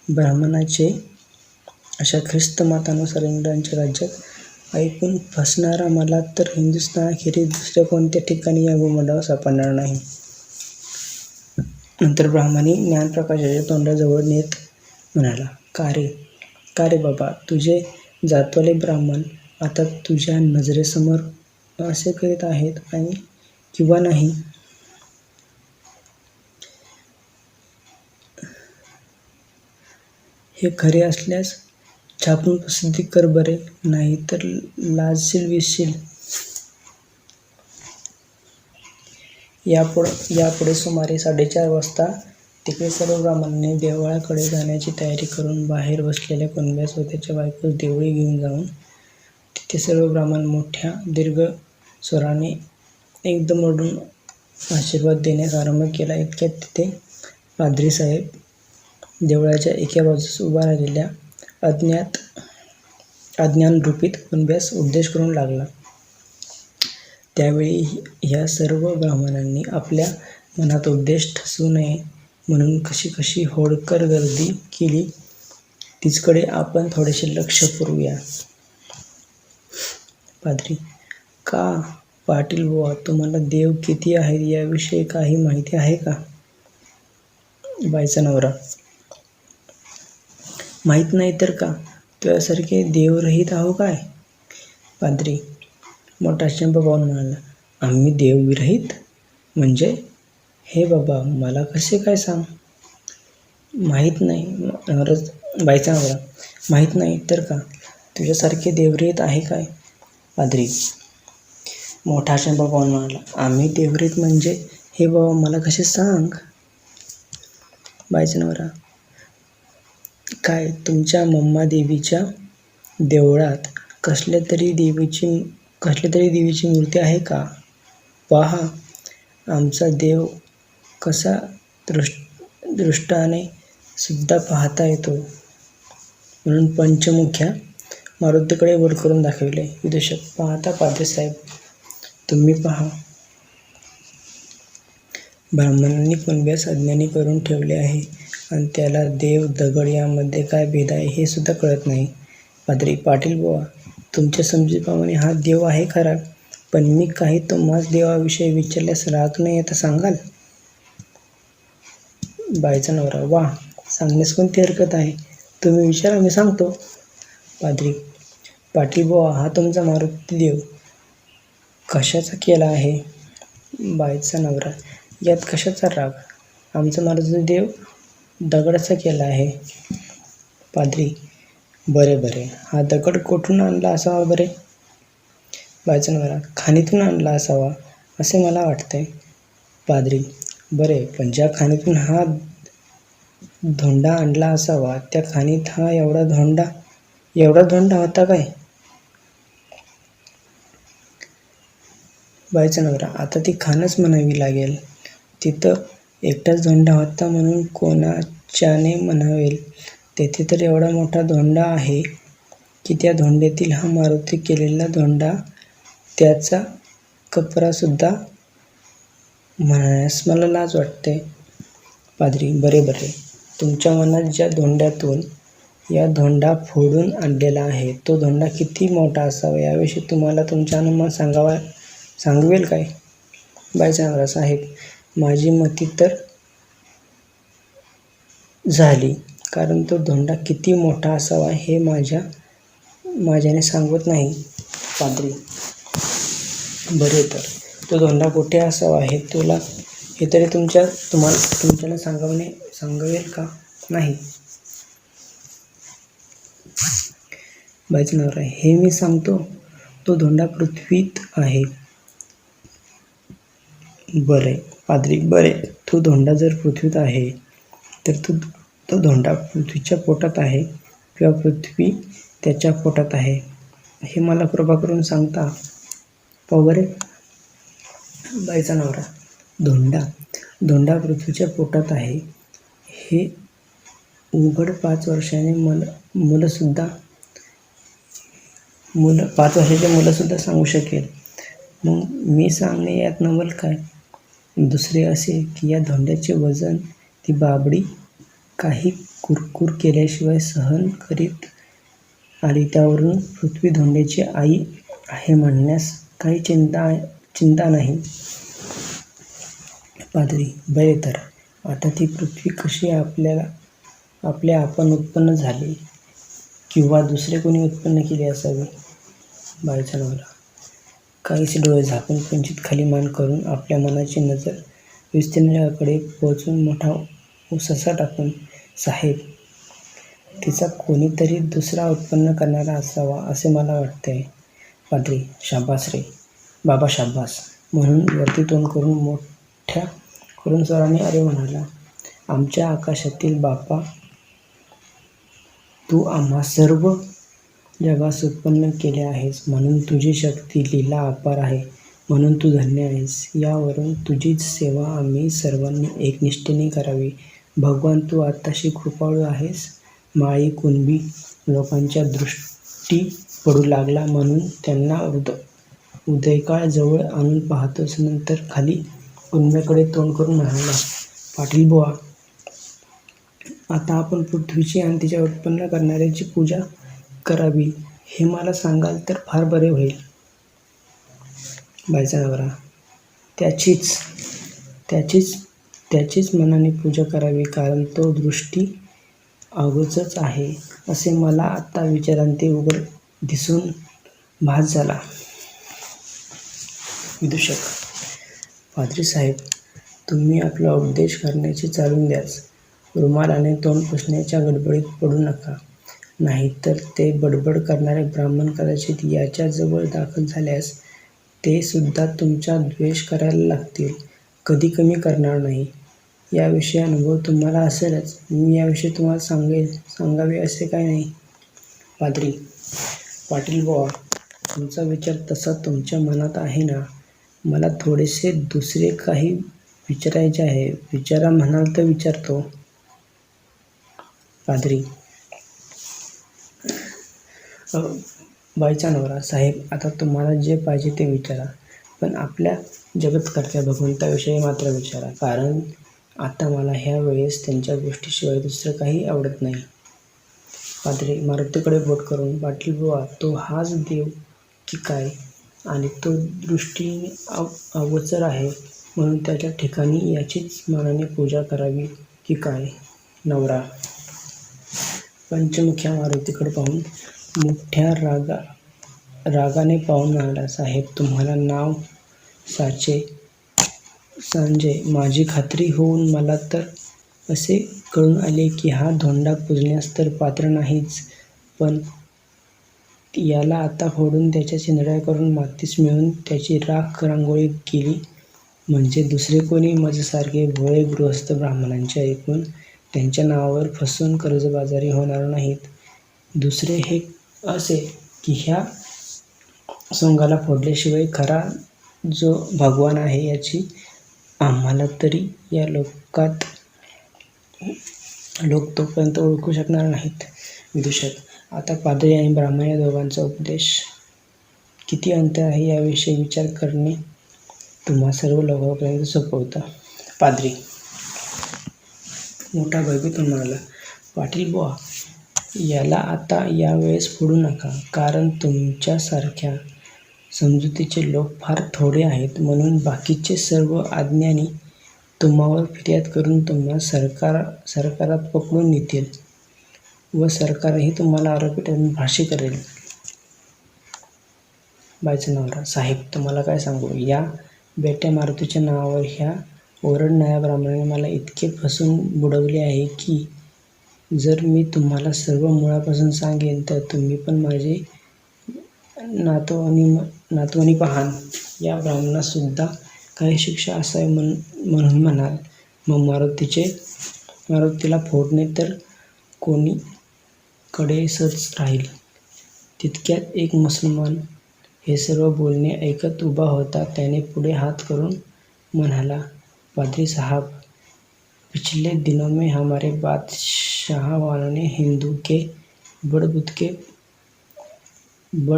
ब्राह्मणाचे अशा ख्रिस्त मतानुसार इंग्रजांच्या राज्यात ऐकून फसणारा मला तर हिंदुस्थानाखेरीज दुसऱ्या कोणत्या ठिकाणी या भूमंडळावर सापडणार नाही. नंतर ब्राह्मणी ज्ञानप्रकाशाच्या तोंडाजवळ नेत म्हणाला, का रे बाबा, तुझे जातवाले ब्राह्मण आता तुझ्या नजरेसमोर असे करीत आहेत किंवा नाही? हे खरे असल्यास छापून प्रसिद्धी कर बरे, नाही तर लाजशील विसशील. यापुढे सुमारे 4:30 वाजता तिकडे सर्व ब्राह्मणांनी देवळाकडे जाण्याची तयारी करून बाहेर बसलेल्या कुणब्यास व त्याच्या बायकोस देवळी घेऊन जाऊन तिथे सर्व ब्राह्मण मोठ्या दीर्घ स्वराने एकदम रडून आशीर्वाद देण्यास आरंभ केला. इतक्यात तिथे पाद्रीसाहेब देवळाच्या एका बाजूस उभा राहिलेल्या अज्ञानरूपीत कुणब्यास उपदेश करू लागला. त्यावेळी ह्या सर्व ब्राह्मणांनी आपल्या मनात उपदेश ठसू नये म्हणून कशी होडकर गर्दी केली, तिचकडे आपण थोडेसे लक्ष पुरवूया. पाद्री, का पाटील बुवा, तुम्हाला देव किती आहेत याविषयी काही माहिती आहे का? बाईचा नवरा, माहीत नाही तर का, तुझ्यासारखे देवरहित आहो काय? पाद्री, मोठा शंभा पाहून म्हणाला, आम्ही देवविरहित म्हणजे? हे बाबा, मला कसे काय सांग? माहीत नाही. बाईचा नवरा, माहीत नाही तर का, तुझ्यासारखे देवरहित आहे काय? पाद्री, मोठा शंभा पाहून म्हणाला, आम्ही देवरहित म्हणजे? हे बाबा, मला कसे सांग? बाईचा नवरा, काय तुमच्या मम्मादेवीच्या देवळात कसल्या तरी देवीची मूर्ती आहे का? पहा, आमचा देव कसा दृष्टाने सुद्धा पाहता येतो. म्हणून पंचमुख्या मारुतीकडे वर करून दाखविले. विदूषक, पाहता पाद्रीसाहेब, तुम्ही पहा. ब्राह्मणांनी कुणब्यास अज्ञानी करून ठेवले आहे आणि त्याला देव दगड यामध्ये काय भेद आहे हे सुद्धा कळत नाही. पाद्री, पाटील बुवा, तुमच्या समजुतीप्रमाणे हा देव आहे खरा, पण मी काही तुम्हास देवाविषयी विचारल्यास राग नाही आता सांगाल? बाईचा नवरा, वा, सांगण्यास कोणती हरकत आहे, तुम्ही विचारा, मी सांगतो. पाद्री, पाटील बुवा, हा तुमचा मारुती देव कशाचा केला आहे? बाईचा नवरा, यात कशाचा राग, आमचा मारुती देव दगडाचा केला आहे. पाद्री, बरे, हा दगड कोठून आणला असावा बरे? बाईचा नवरा, खाणीतून आणला असावा असे मला वाटते. पाद्री, बरे, पण ज्या खाणीतून हा धोंडा आणला असावा त्या खाणीत हा एवढा धोंडा होता काय? बाईचा नवरा, आता ती खाणच म्हणावी लागेल. तिथं एकटाच धोंडा होता म्हणून कोणाच्याने म्हणावेल? तेथे तर एवढा मोठा धोंडा आहे की त्या धोंड्यातील हा मारुती केलेला धोंडा, त्याचा कपरासुद्धा म्हणण्यास मला लाज वाटते. पाद्री, बरे, तुमच्या मनात ज्या धोंड्यातून या धोंडा फोडून आणलेला आहे तो धोंडा किती मोठा असावा याविषयी तुम्हाला तुमचा अनुमान सांगवेल काय? बाईचा नवरा, साहेब, माझी मती तर झाली, कारण तो धोंडा किती मोठा असावा हे माझ्याने सांगवत नाही. पाद्री, बरे, तर तो धोंडा कुठे असावा हे तरी तुमच्याला सांगवेल का नाही? बाईचा नवरा, हे मी सांगतो, तो धोंडा पृथ्वीत आहे. बरे. पाद्री, बरे, तो धोंडा जर पृथ्वीत आहे तर तो धोंडा पृथ्वीच्या पोटात आहे किंवा पृथ्वी त्याच्या पोटात आहे हे मला कृपा करून सांगता पाहू बरे? बाईचा नवरा, धोंडा पृथ्वीच्या पोटात आहे हे उघड 5 वर्षाचे मुलंसुद्धा सांगू शकेल. मग मी सांगणे यात नवल काय? दुसरे असे की या धोंड्याचे वजन ती बाबडी काही कुरकुर केल्याशिवाय सहन करीत आली. त्यावरून पृथ्वी धोंड्याची आई आहे म्हणण्यास काही चिंता नाही. पाद्री: बरे तर आता ती पृथ्वी कशी आपण उत्पन्न झाली किंवा दुसरे कोणी उत्पन्न केली असावी? बाईचा नवरा: काहीसे डोळे झाकून किंचित खाली मान करून आपल्या मनाची नजर विस्तीर्ण जगाकडे पोचवून मोठा ससा टाकून, साहेब, तिचा कोणीतरी दुसरा उत्पन्न करणारा असावा असे मला वाटते. पाद्री: शाब्बास रे बाबा, शाब्बास, म्हणून वरती तोंड करून मोठ्या करून स्वराने अरे म्हणाला. आमच्या आकाशातील बापा, तू आम्हा सर्व जगास उत्पन्न केले आहेस म्हणून तुझी शक्ती लीला अपार आहे म्हणून तू धन्य आहेस. यावरून तुझीच सेवा आम्ही सर्वांनी एकनिष्ठेने करावी. भगवान, तू आताशी कृपाळू आहेस. माळी कुणबी लोकांच्या दृष्टी पडू लागला म्हणून त्यांना उदयकाळ जवळ आणून पाहतोस. नंतर खाली कुणब्याकडे तोंड करून म्हणाला. पाटील बुवा, आता आपण पृथ्वीची आणि तिच्या उत्पन्न करणाऱ्याची पूजा करावी हे मला सांगाल तर फार बरे होईल. बाईचा नवरा: त्याचीच मनाने पूजा करावी, कारण तो दृष्टी अगोचरच आहे असे मला आता विचारांते उघड दिसून भास झाला. विदूषक: पाद्री साहेब, तुम्ही आपला उपदेश करण्याचे चालून द्याच. रुमालाने तोंड पुसण्याच्या गडबडीत पडू नका. नाहीतर ते बडबड करणारे ब्राह्मण कदाचित याच्याजवळ दाखल झाल्यास ते सुद्धा तुमचा द्वेष करायला लागतील. कधी कमी करणार नाही. याविषयी अनुभव तुम्हाला असेलच. मी याविषयी तुम्हाला सांगावे असे काही नाही. पाद्री: पाटील बुवा, तुमचा विचार तसा तुमच्या मनात आहे ना? मला थोडेसे दुसरे काही विचारायचे आहे. विचारा म्हणाल तर विचारतो. पाद्री: बाईचा नवरा: साहेब, आता तुम्हाला जे पाहिजे ते विचारा, पण आपल्या जगतकर्त्या भगवंताविषयी मात्र विचारा, कारण आता मला ह्या वेळेस त्यांच्या गोष्टीशिवाय दुसरं काही आवडत नाही. पाद्री मारुतीकडे बोट करून: पाटील बुवा, तो हाच देव की काय? आणि तो दृष्टीने अगोचर आहे म्हणून त्याच्या ठिकाणी याचीच मनाने पूजा करावी की काय? नवरा पंचमुख्या मारुतीकडे पाहून मोठ्या रागाने पाहून म्हणाला. साहेब, तुम्हाला नाव सांजे माझी खात्री होऊन मला तर असे कळून आले की हा धोंडा पूजण्यास तर पात्र नाहीच, पण याला आता फोडून त्याच्या चिंधड्या करून मातीस मिळवून त्याची राख रांगोळी केली म्हणजे दुसरे कोणी माझ्यासारखे भोळे गृहस्थ ब्राह्मणांचे ऐकून त्यांच्या नावावर फसवून कर्जबाजारी होणार नाहीत. दुसरे हे असे की ह्या सोंगाला फोडल्याशिवाय खरा जो भगवान आहे याची आम्हाला तरी या लोक तोपर्यंत ओळखू शकणार नाहीत. विदूषक: आता पाद्री आणि ब्राह्मण या दोघांचा उपदेश किती अंतर आहे याविषयी विचार करणे तुम्हा सर्व लोकांपर्यंत सोपवतं. पाद्री मोठा भयभीत होऊन म्हणाला. पाटील बुवा, याला आता यावेळेस फोडू नका, कारण तुमच्यासारख्या समजुतीचे लोक फार थोडे आहेत म्हणून बाकीचे सर्व अज्ञानी तुम्हावर फिर्याद करून तुम्हा सरकारात पकडून नेतील व सरकारही तुम्हाला आरोपी ठरवून फाशी करेल. बाईचा नवरा: साहेब, तुम्हाला काय सांगू? या बेट्या मारुतीच्या नावावर ह्या ओरडणाऱ्या ब्राह्मणाने मला इतके फसवून बुडवले आहे की जर मी तुम्हाला सर्व मुळापासून सांगेन तर तुम्ही पण माझे नातवनी पाहाल. या ब्राह्मणासुद्धा काही शिक्षा असावी म्हणून म्हणाल. मग मारुतीला फोडणे तर कोणीकडेसच राहील. तितक्यात एक मुसलमान हे सर्व बोलणे ऐकत उभा होता. त्याने पुढे हात करून म्हणाला. पाद्री साहेब, पिछले दिनों में हमारे बादशाह वालों ने हिंदू के बड़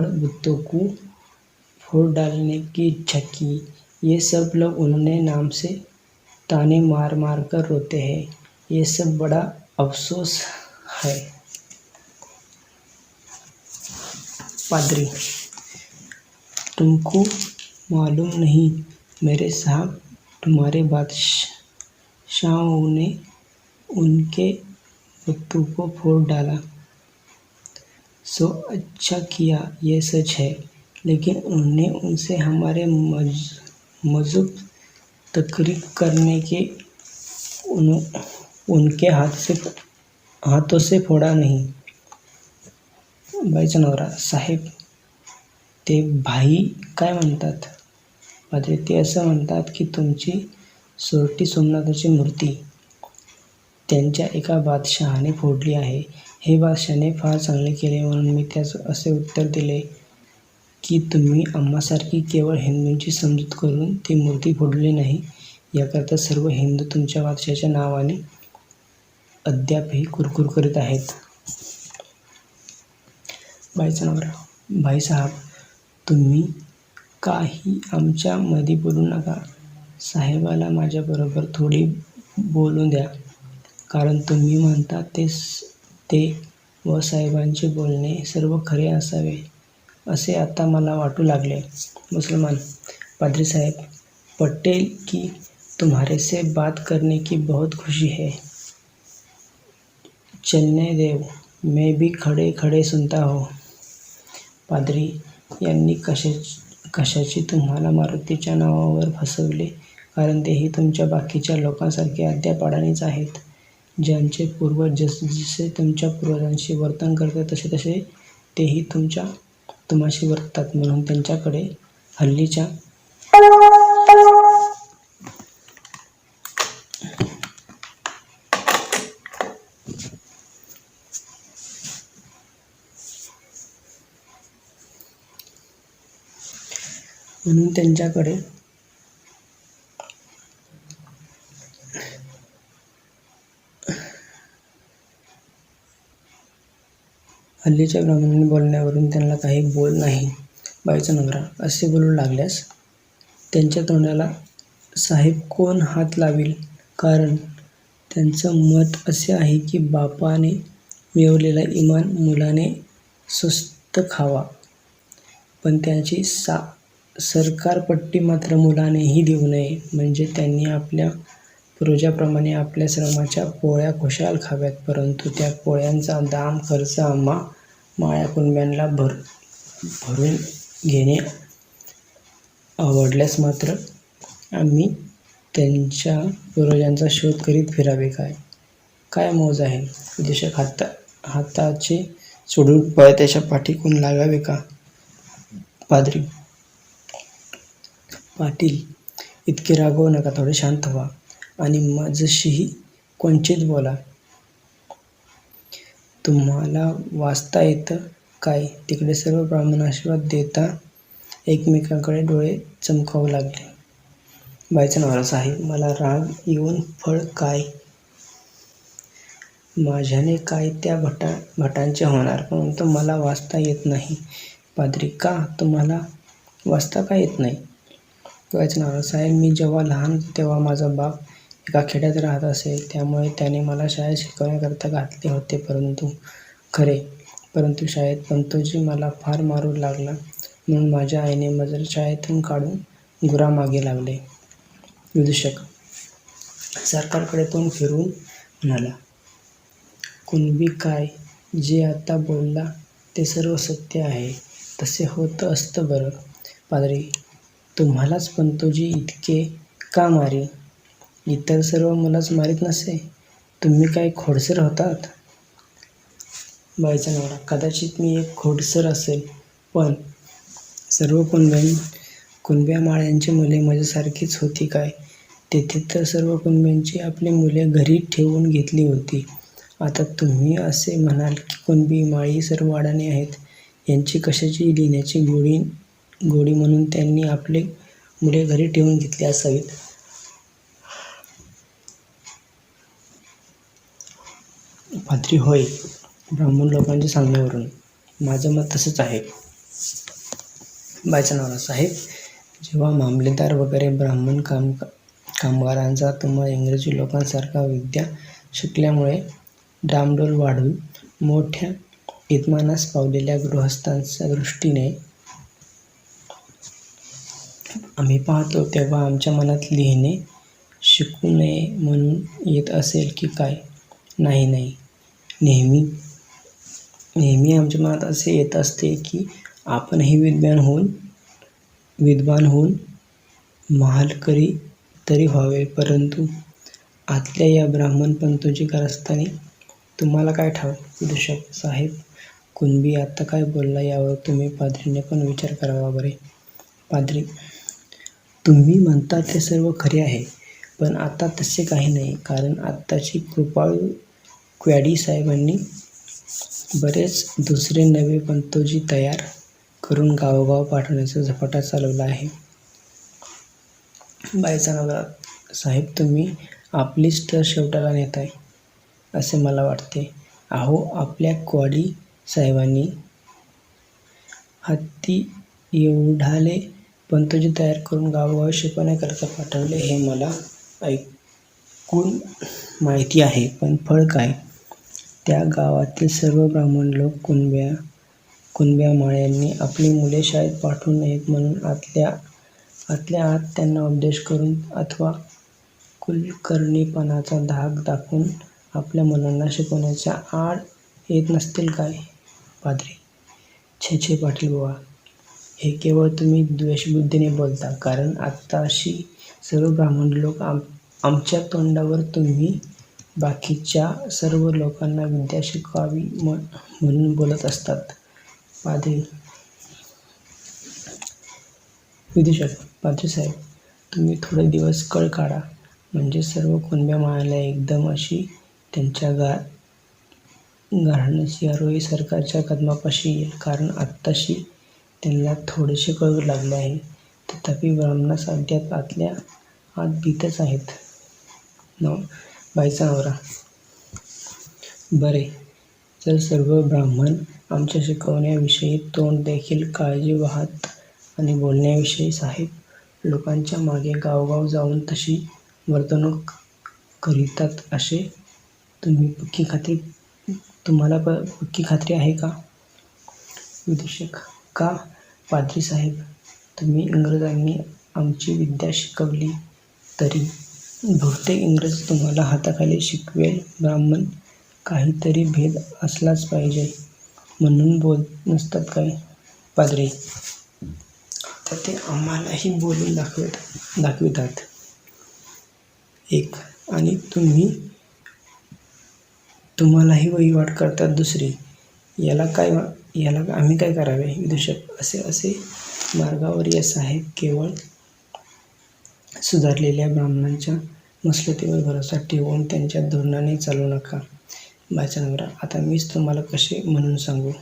बुतों को फोड़ डालने की इच्छा की। ये सब लोग उन्होंने नाम से ताने मार मार कर रोते हैं। ये सब बड़ा अफसोस है। पादरी, तुमको मालूम नहीं मेरे साहब, तुम्हारे बादशाहों ने उनके बुतों को फोड़ डाला। सो अच्छा किया, ये सच है, लेकिन उन्होंने उनसे हमारे मजहब तकरीब करने के उनके हाथों से फोड़ा नहीं। बाईचा नवरा, साहेब ते भाई काय म्हणतात? पाद्री, ते असं म्हणतात की तुमची सोरटी सोमनाथाची मूर्ती त्यांच्या एका बादशहाने फोडली आहे. हे बादशहाने फार चांगले केले म्हणून मी त्यास असे उत्तर दिले की तुम्ही आम्हासारखी केवळ हिंदूंची समजूत करून ती मूर्ती फोडली नाही, याकरता सर्व हिंदू तुमच्या बादशहाच्या नावाने अद्यापही कुरकुर करीत आहेत. बाईचा नवरा, भाईसाहेब तुम्ही काही आमच्या मध्ये बोलू नका. साहेबाला माझ्याबरोबर थोडी बोलू द्या, कारण तुम्ही म्हणता ते व साहेबांचे बोलणे सर्व खरे असावे असे आता मला वाटू लागले. मुसलमान, पादरी साहेब, पटेल की तुम्हारे से बात करने की बहुत खुशी है. चलने देव, मैं भी खड़े खड़े सुनता हूँ. पादरी यांनी कशाची तुम्हाला मारुतीच्या नावावर फसवले, कारण तेही तुमच्या बाकीच्या लोकांसारखे अद्याप अडाणीच आहेत. ज्यांचे पूर्वज जसे तुमच्या पूर्वजांशी वर्तन करतात तसे तसे तेही तुम्हाशी वर्ततात. म्हणून त्यांच्याकडे हल्लीच्या ब्राह्मणांनी बोलण्यावरून त्यांना काही बोल नाही. बाईचा नवरा, असे बोलू लागल्यास त्यांच्या तोंडाला साहेब कोण हात लावील, कारण त्यांचं मत असे आहे की बापाने मिळवलेला इमान मुलाने स्वस्त खावा, पण त्याची सरकारपट्टी मात्र मुलानेही देऊ नये. म्हणजे त्यांनी आपल्या पूर्वजाप्रमाणे आपल्या श्रमाच्या पोळ्या खुशाल खाव्यात, परंतु त्या पोळ्यांचा दाम खर्च आम्हा माळ्या कुणब्यांना भरून घेणे आवडल्यास मात्र आम्ही त्यांच्या पूर्वजांचा शोध करीत फिरावे काय मौज आहे. विदेशक हाताचे सोडून पळत्याच्या पाठीकून लागावे का. पादरी, पाटील इतके रागवू नका, थोडे शांत व्हा आणि माझ्याशीही क्वचित बोला. तुम्हाला वाचता येतं काय. तिकडे सर्व ब्राह्मण आशीर्वाद देता एकमेकांकडे डोळे चमकावू लागले. बाईचा नवरा, साहेब मला राग येऊन फळ काय. माझ्याने काय त्या भटांचे होणार, परंतु मला वाचता येत नाही. पादरी, का तुम्हाला वाचता का येत नाही. बाईचा नवरा, साहेब मी जेव्हा लहान होतो तेव्हा माझा बाप एका खेड्यात राहत असे, त्यामुळे त्याने मला शाळेत शिकवण्याकरता घातले होते. परंतु शाळेत पंतोजी मला फार मारू लागला, म्हणून माझ्या आईने मला शाळेतून काढून गुरामागे लागले. विदूषक सरकारकडे तोंड फिरवून म्हणाला, कुणबी काय जे आता बोलला ते सर्व सत्य आहे. तसे होत असतं बरं. पादरी, तुम्हालाच पंतोजी इतके का मारी. इतर सर्व मुलाच मारीत नसे. तुम्ही काय खोडसर होतात. बाईचा नवरा, कदाचित मी एक खोडसर असेल, पण सर्व कुणब्या माळ्यांची मुले माझ्यासारखीच होती काय. तेथे तर सर्व कुणब्यांची आपली मुले घरी ठेवून घेतली होती. आता तुम्ही असे म्हणाल की कुणबी माळी सर्व अडाणी आहेत. यांची कशाची लिहिण्याची गोडी म्हणून त्यांनी आपले मुले घरी ठेवून घेतली असावीत. पाद्री: होय, ब्राह्मण लोकांच्या सांगण्यावरून. माझं मत तसंच आहे. बाईचा नवरा: साहेब, जेव्हा मामलेदार वगैरे ब्राह्मण कामगारांचा तुम्हा इंग्रजी लोकांसारखा विद्या शिकल्यामुळे डामडौल वाढून मोठ्या यजमानास पावलेल्या गृहस्थांच्या दृष्टीने आम्ही पाहतो, तेव्हा आमच्या मनात लिहिणे शिकू नये म्हणून येत असेल की काय? नाही. नेहमी आमच्या मनात असे येत असते की आपणही विद्वान होऊन महालकरी तरी व्हावे. परंतु आतल्या या ब्राह्मण पंथाची कारस्थानी तुम्हाला काय ठाऊक? विदूषक: साहेब, कुणबी आता काय बोलला यावर तुम्ही पाद्रीने पण विचार करावा बरे. पाद्री: तुम्ही म्हणता ते सर्व खरे आहे, पण आता तसे काही नाही. कारण आत्ताची कृपाळू क्वॅडी साहेबांनी बरेच दुसरे नवे पंतोजी तयार करून गावोगाव पाठवण्याचा झपाटा चालवला आहे. बाईचा नवरा: साहेब, तुम्ही आपलीच टर शेवटाला नेताय असे मला वाटते. अहो, आपल्या क्वॅडी साहेबांनी हत्ती एवढाले पंतोजी तयार करून गावोगावी शिकवण्याकरता पाठवले हे मला ऐकून माहिती आहे. पण फळ काय? त्या गावातील सर्व ब्राह्मण लोक कुणब्या माळ्यांनी आपली मुले शाळेत पाठवू नयेत म्हणून आतल्या आत त्यांना उपदेश करून अथवा कुलकर्णीपणाचा धाक दाखवून आपल्या मुलांना शिकवण्याच्या आड येत नसतील काय? पाद्री: छे पाटील बुवा, हे केवळ तुम्ही द्वेषबुद्धीने बोलता. कारण आत्ताशी सर्व ब्राह्मण लोक आमच्या तोंडावर तुम्ही बाकीच्या सर्व लोकांना विद्या शिकवावी म्हणून बोलत असतात. पाद्री: विदूषक: पाद्री साहेब, तुम्ही थोडे दिवस कळ काढा, म्हणजे सर्व कुणब्या माळ्याला एकदम अशी त्यांच्या घराण्याची आरोही सरकारच्या कदमापाशी येईल. कारण आत्ताशी त्यांना थोडेसे कळू लागले आहे. तथापि ब्राह्मणास अद्याप आतल्या आत भीतच आहेत. बाईचा नवरा: बरे, जर सर्व ब्राह्मण आमच्या शिकवण्याविषयी तोंड देखील काळजी वाहत आणि बोलण्याविषयी साहेब लोकांच्या मागे गावोगाव जाऊन तशी वर्तणूक करितात असे तुम्हाला पक्की खात्री आहे का? विदूषक: का? पाद्री साहेब, तुम्ही इंग्रजांनी आमची विद्या शिकवली तरी बहुतेक इंग्रज तुम्हाला हाताखाली शिकवेल. ब्राह्मण काहीतरी भेद असलाच पाहिजे म्हणून बोलत नसतात काय? पाद्री: आता ते आम्हालाही बोलून दाखवितात. एक आणि तुम्हालाही वहिवाट करतात. दुसरी. याला आम्ही काय करावे? विदूषक: असे मार्गावर या साहेब. केवळ सुधारलेल्या ब्राह्मणांच्या मसलतीवर भरोसा ठेवून त्यांच्या धोरणाने चालू नका. बाईचा नवरा: आता मीच तुम्हाला कसे म्हणून सांगू?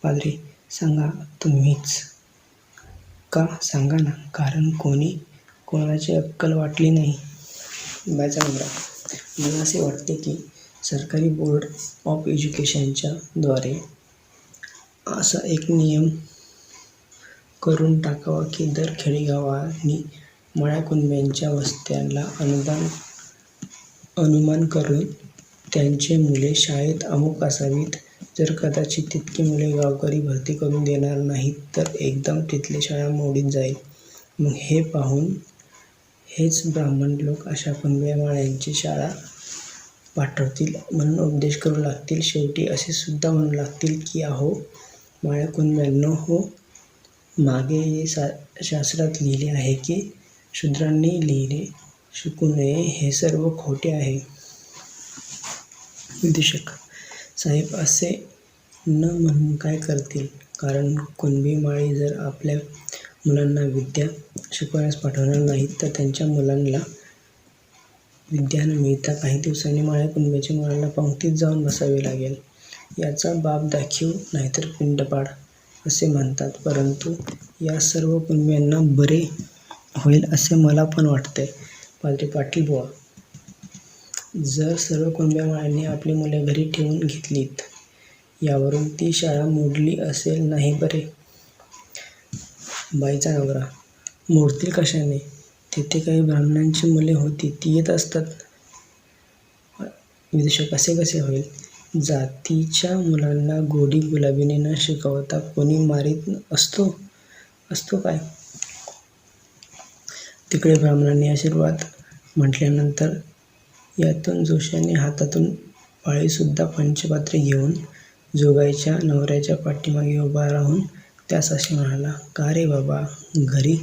पाद्री: सांगा तुम्हीच. का? सांगा ना. कारण कोणाची अक्कल वाटली नाही. बाईचा नवरा: मला असे वाटते की सरकारी बोर्ड ऑफ एज्युकेशनच्या द्वारे असा एक नियम करून टाकावा की दर खेडेगावांनी माळ्या कुणब्यांच्या वस्त्यांना अनुमान करून त्यांची मुले शाळेत अमुक असावीत. जर कदाचित तितकी मुले गावकरी भरती करून देणार नाहीत तर एकदम तिथली शाळा मोडीत जाईल. मग हे पाहून हेच ब्राह्मण लोक अशा कुणब्या माळ्यांची शाळा पाठवतील म्हणून उपदेश करू लागतील. शेवटी असे सुद्धा म्हणू लागतील की अहो माळ्या कुणब्यांनो हो, मागे ये शास्त्रात लिहिले आहे की शूद्रांनी लिहिले शिकू नये. हे सर्व खोटे आहे. विदूषक: साहेब, असे न म्हणून काय करतील? कारण कुणबी माळी जर आपल्या मुलांना विद्या शिकवण्यास पाठवणार नाहीत तर त्यांच्या मुलांना विद्या न मिळता काही दिवसांनी माळ्या कुणब्याच्या मुलांना पंक्तीत जाऊन बसावे लागेल. याचा बाप दाखीव नाहीतर पिंड पाड असे म्हणतात. परंतु या सर्व कुणब्यांना बरे होईल असे मला पण वाटते. पाद्री: पाटील बुवा, जर सर्व कुणब्या माळ्यांनी आपली मुले घरी ठेवून घेतलीत, यावरून ती शाळा मोडली असेल नाही बरे. बाईचा नवरा: मोडतील कशाने? तिथे काही ब्राह्मणांची मुले होती, ती येत असतात. विदूषक: असे कसे होईल? जातीच्या मुलांना गोडी गुलाबीने न शिकवता कोणी मारीत असतो काय? तिकडे ब्राह्मणांनी आशीर्वाद म्हटल्यानंतर यातून जोशाने हातातून पाळीसुद्धा पंचपात्रे घेऊन जोगाईच्या नवऱ्याच्या पाठीमागे उभा राहून त्यास असे म्हणाला: का रे बाबा, घरी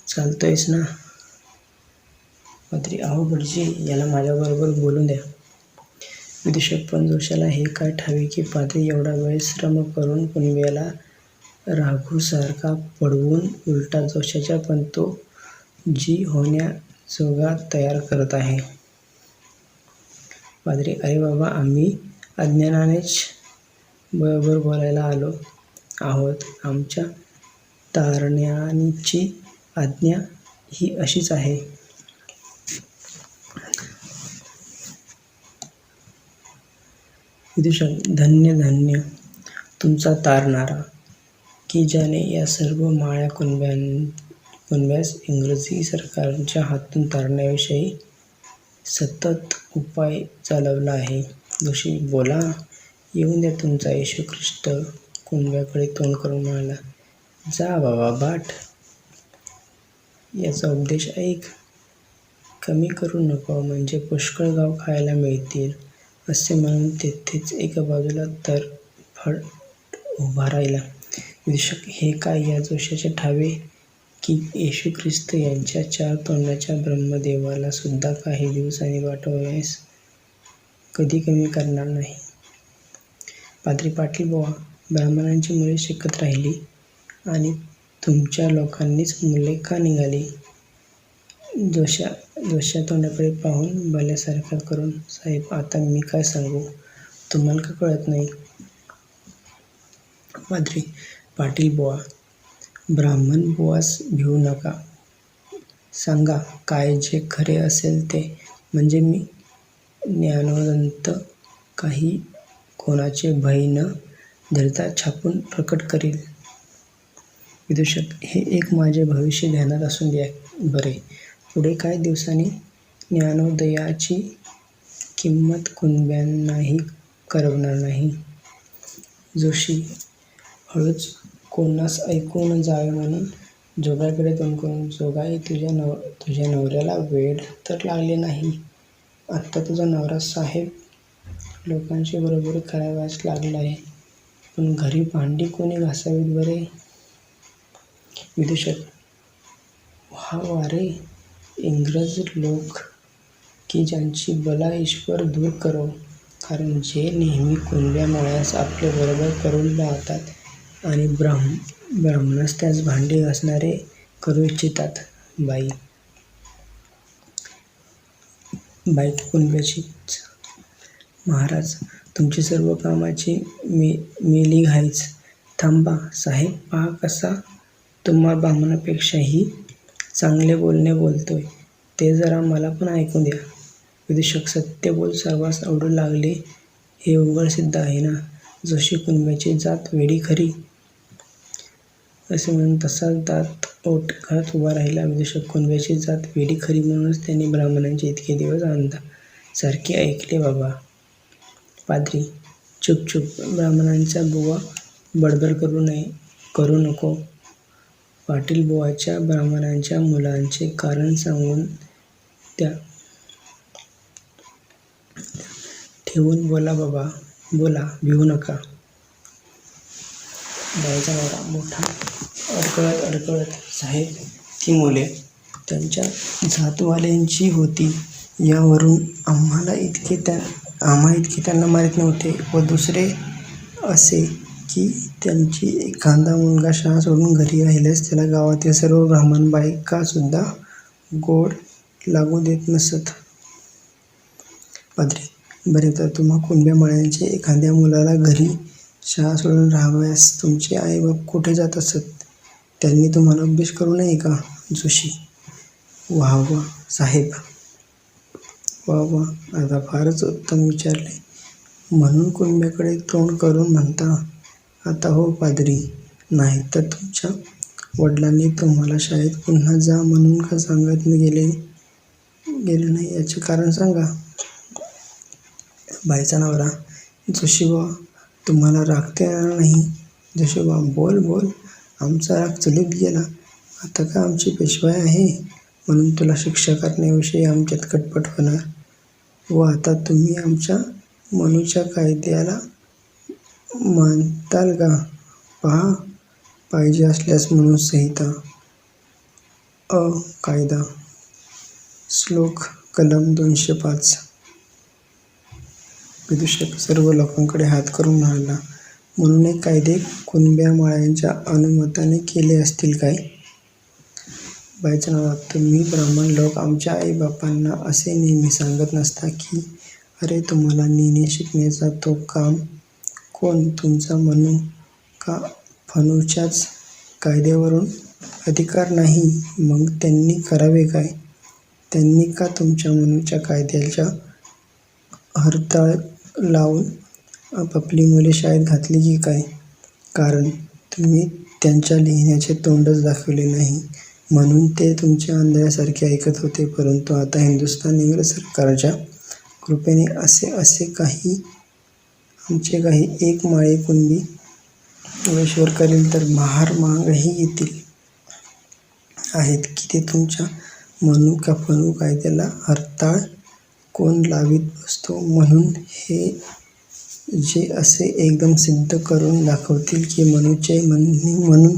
चालतोयस ना? पाद्री: अहो भटजी, याला माझ्याबरोबर बोलू द्या. विदूषक: पण जोशाला हे काय ठावे की पाद्री एवढा वेळ श्रम करून कुणब्याला राघूसारखा पडवून उलटा जोशाच्या पंतोजी होण्याजोगा तयार करत आहे. पाद्री: अरे बाबा, आम्ही अज्ञानानेच बरोबर बोलायला आलो आहोत. आमच्या तारण्यांची आज्ञा ही अशीच आहे. विदूषक: धन्य धन्य तुमचा तारणारा, की ज्याने या सर्व माळ्या कुणब्यास इंग्रजी सरकारच्या हातून तारण्याविषयी सतत उपाय चालवला आहे. जोशी: बोला, येऊन द्या तुमचा येशू ख्रिस्त कुणब्याकडे तोंड करून म्हणाला: जा बाबा बाट, याचा उपदेश ऐक. कमी करू नको, म्हणजे पुष्कळ गाव खायला मिळतील. असे म्हणून तेथेच एका बाजूला तरफड उभा राहिला. विदूषक: हे काय या जोशाचे ठावे की येशू ख्रिस्त यांच्या 4 तोंडाच्या ब्रह्मदेवाला सुद्धा काही दिवसांनी पाठवण्यास कधी कमी करणार नाही. पाद्री: पाटील बुवा, ब्राह्मणांची मुले शिकत राहिली आणि तुमच्या लोकांनीच मुले का निघाली? जोशा तोंडाकडे पाहून भल्यासारखा करून: साहेब, आता मी काय सांगू, तुम्हाला का कळत नाही? पाद्री: पाटील बुवा, ब्राह्मण बुवास भिवू नका. सांगा काय जे खरे असेल ते, म्हणजे मी ज्ञानोदंत काही कोणाचे भय न धरता छापून प्रकट करील. विदूषक: हे एक माझे भविष्य ध्यानात असू द्या बरे. पुढे काही दिवसांनी ज्ञानोदयाची किंमत कुणब्यांनाही करवणार नाही. जोशी हळूच कोणास ऐकू न जावे म्हणून जोगाईकडे तोंड करून: जोगाई, तुझ्या नवऱ्याला वेड तर लागले नाही? आत्ता तुझा नवरा साहेब लोकांशी बरोबरी करावयास लागलाय, पण घरी भांडी कोणी घासावीत बरे? विदूषक: व्हा रे, इंग्रज लोक की ज्यांची बला ईश्वर दूर करो. कारण जे नेहमी कुणब्या माळ्यास आपले बरोबर करून पाहतात आणि ब्राह्मणास त्यास भांडी घासणारे करू इच्छितात. बायको कुणब्याचीच: महाराज, तुमची सर्व कामाची मेली घाईच. थांबा, साहेब पहा कसा तुम्हा ब्राह्मणापेक्षाही चांगले बोलणे बोलतोय, ते जरा मला पण ऐकू द्या. विदूषक: सत्य बोल सर्वांस आवडू लागले हे उघड सिद्ध आहे ना. जोशी: कुणब्याची जात वेडी खरी. असे म्हणून तसाच दात ओठ घालत उभा राहिला. विदूषक: कुणब्याची जात वेडी खरी म्हणूनच त्यांनी ब्राह्मणांचे इतके दिवस अंधासारखे ऐकले बाबा. पाद्री: चूप चूप, ब्राह्मणांचा बुवा बडबड करू नको. पाटील बुवाच्या ब्राह्मणांच्या मुलांचे कारण सांगून द्या. ठेवून बोला बाबा, बोला, भिवू नका. बाईचा नवरा मोठा अडकळत: साहेब, ती मुले त्यांच्या जातवाल्यांची होती, यावरून आम्हा इतके त्यांना मारीत नव्हते. व दुसरे असे की त्यांची एखादा मुलगा शाळा सोडून घरी राहिल्यास त्याला गावातील सर्व ब्राह्मण बायका सुद्धा गोड लागू देत नसत. पाद्री: बरे, तर तुम्हा कुणब्या माळ्यांचे एखाद्या मुलाला घरी शाळा सोडून राहावयास तुमचे आईबाप कुठे जात असत? त्यांनी तुम्हाला उपदेश करू नये का? जोशी: व्हा साहेब, वा वा, आता फारच उत्तम विचारले. म्हणून कुंभ्याकडे तोंड करून म्हणता, आता हो पाद्री, नाही तर तुमच्या वडिलांनी तुम्हाला शाळेत पुन्हा जा म्हणून का सांगत गेलं नाही याचे कारण सांगा. बाईचा नवरा, जोशीबा, तुम्हाला राग तर येणार नाही? जोशीबा, बोल बोल, आमचा राग चुलीत गेला. आता का आमची पेशवाई आहे म्हणून तुला शिक्षा करण्याविषयी आमच्यात कटपट होणार? व आता तुम्ही आमच्या मनूच्या कायद्याला मानताल का? पहा, पाहिजे असल्यास मनू संहिता कायदा श्लोक कलम 205. विदूषक सर्व लोकांकडे हात करून म्हणाला, म्हणून हे कायदे कुणब्या माळ्यांच्या अनुमताने केले असतील काय? बाईचा नवरा, तुम्ही ब्राह्मण लोक आमच्या आईबापांना असे नेहमी सांगत नसता की अरे तुम्हाला नेणे शिकण्याचा तो काम कोण, तुमचा मनू का फणूच्याच कायद्यावरून अधिकार नाही? मग त्यांनी करावे काय? त्यांनी का तुमच्या मनूच्या कायद्याच्या हरताळ लावून आपापली मुले शाळेत घातली की काय? कारण तुम्ही त्यांच्या लिहिण्याचे तोंडच दाखवले नाही म्हणून ते तुमच्या आंधळ्यासारखे ऐकत होते. परंतु आता हिंदुस्थान इंग्रज सरकारच्या कृपेने आमचे काही एक माळे कुणबी प्रवेशवर करेल तर महार मागही येतील आहेत की ते तुमच्या मनू का फणू कायद्याला हरताळ कोण लावीत बसतो म्हणून हे जे असे एकदम सिद्ध करून दाखवतील की मनूचे म्हणून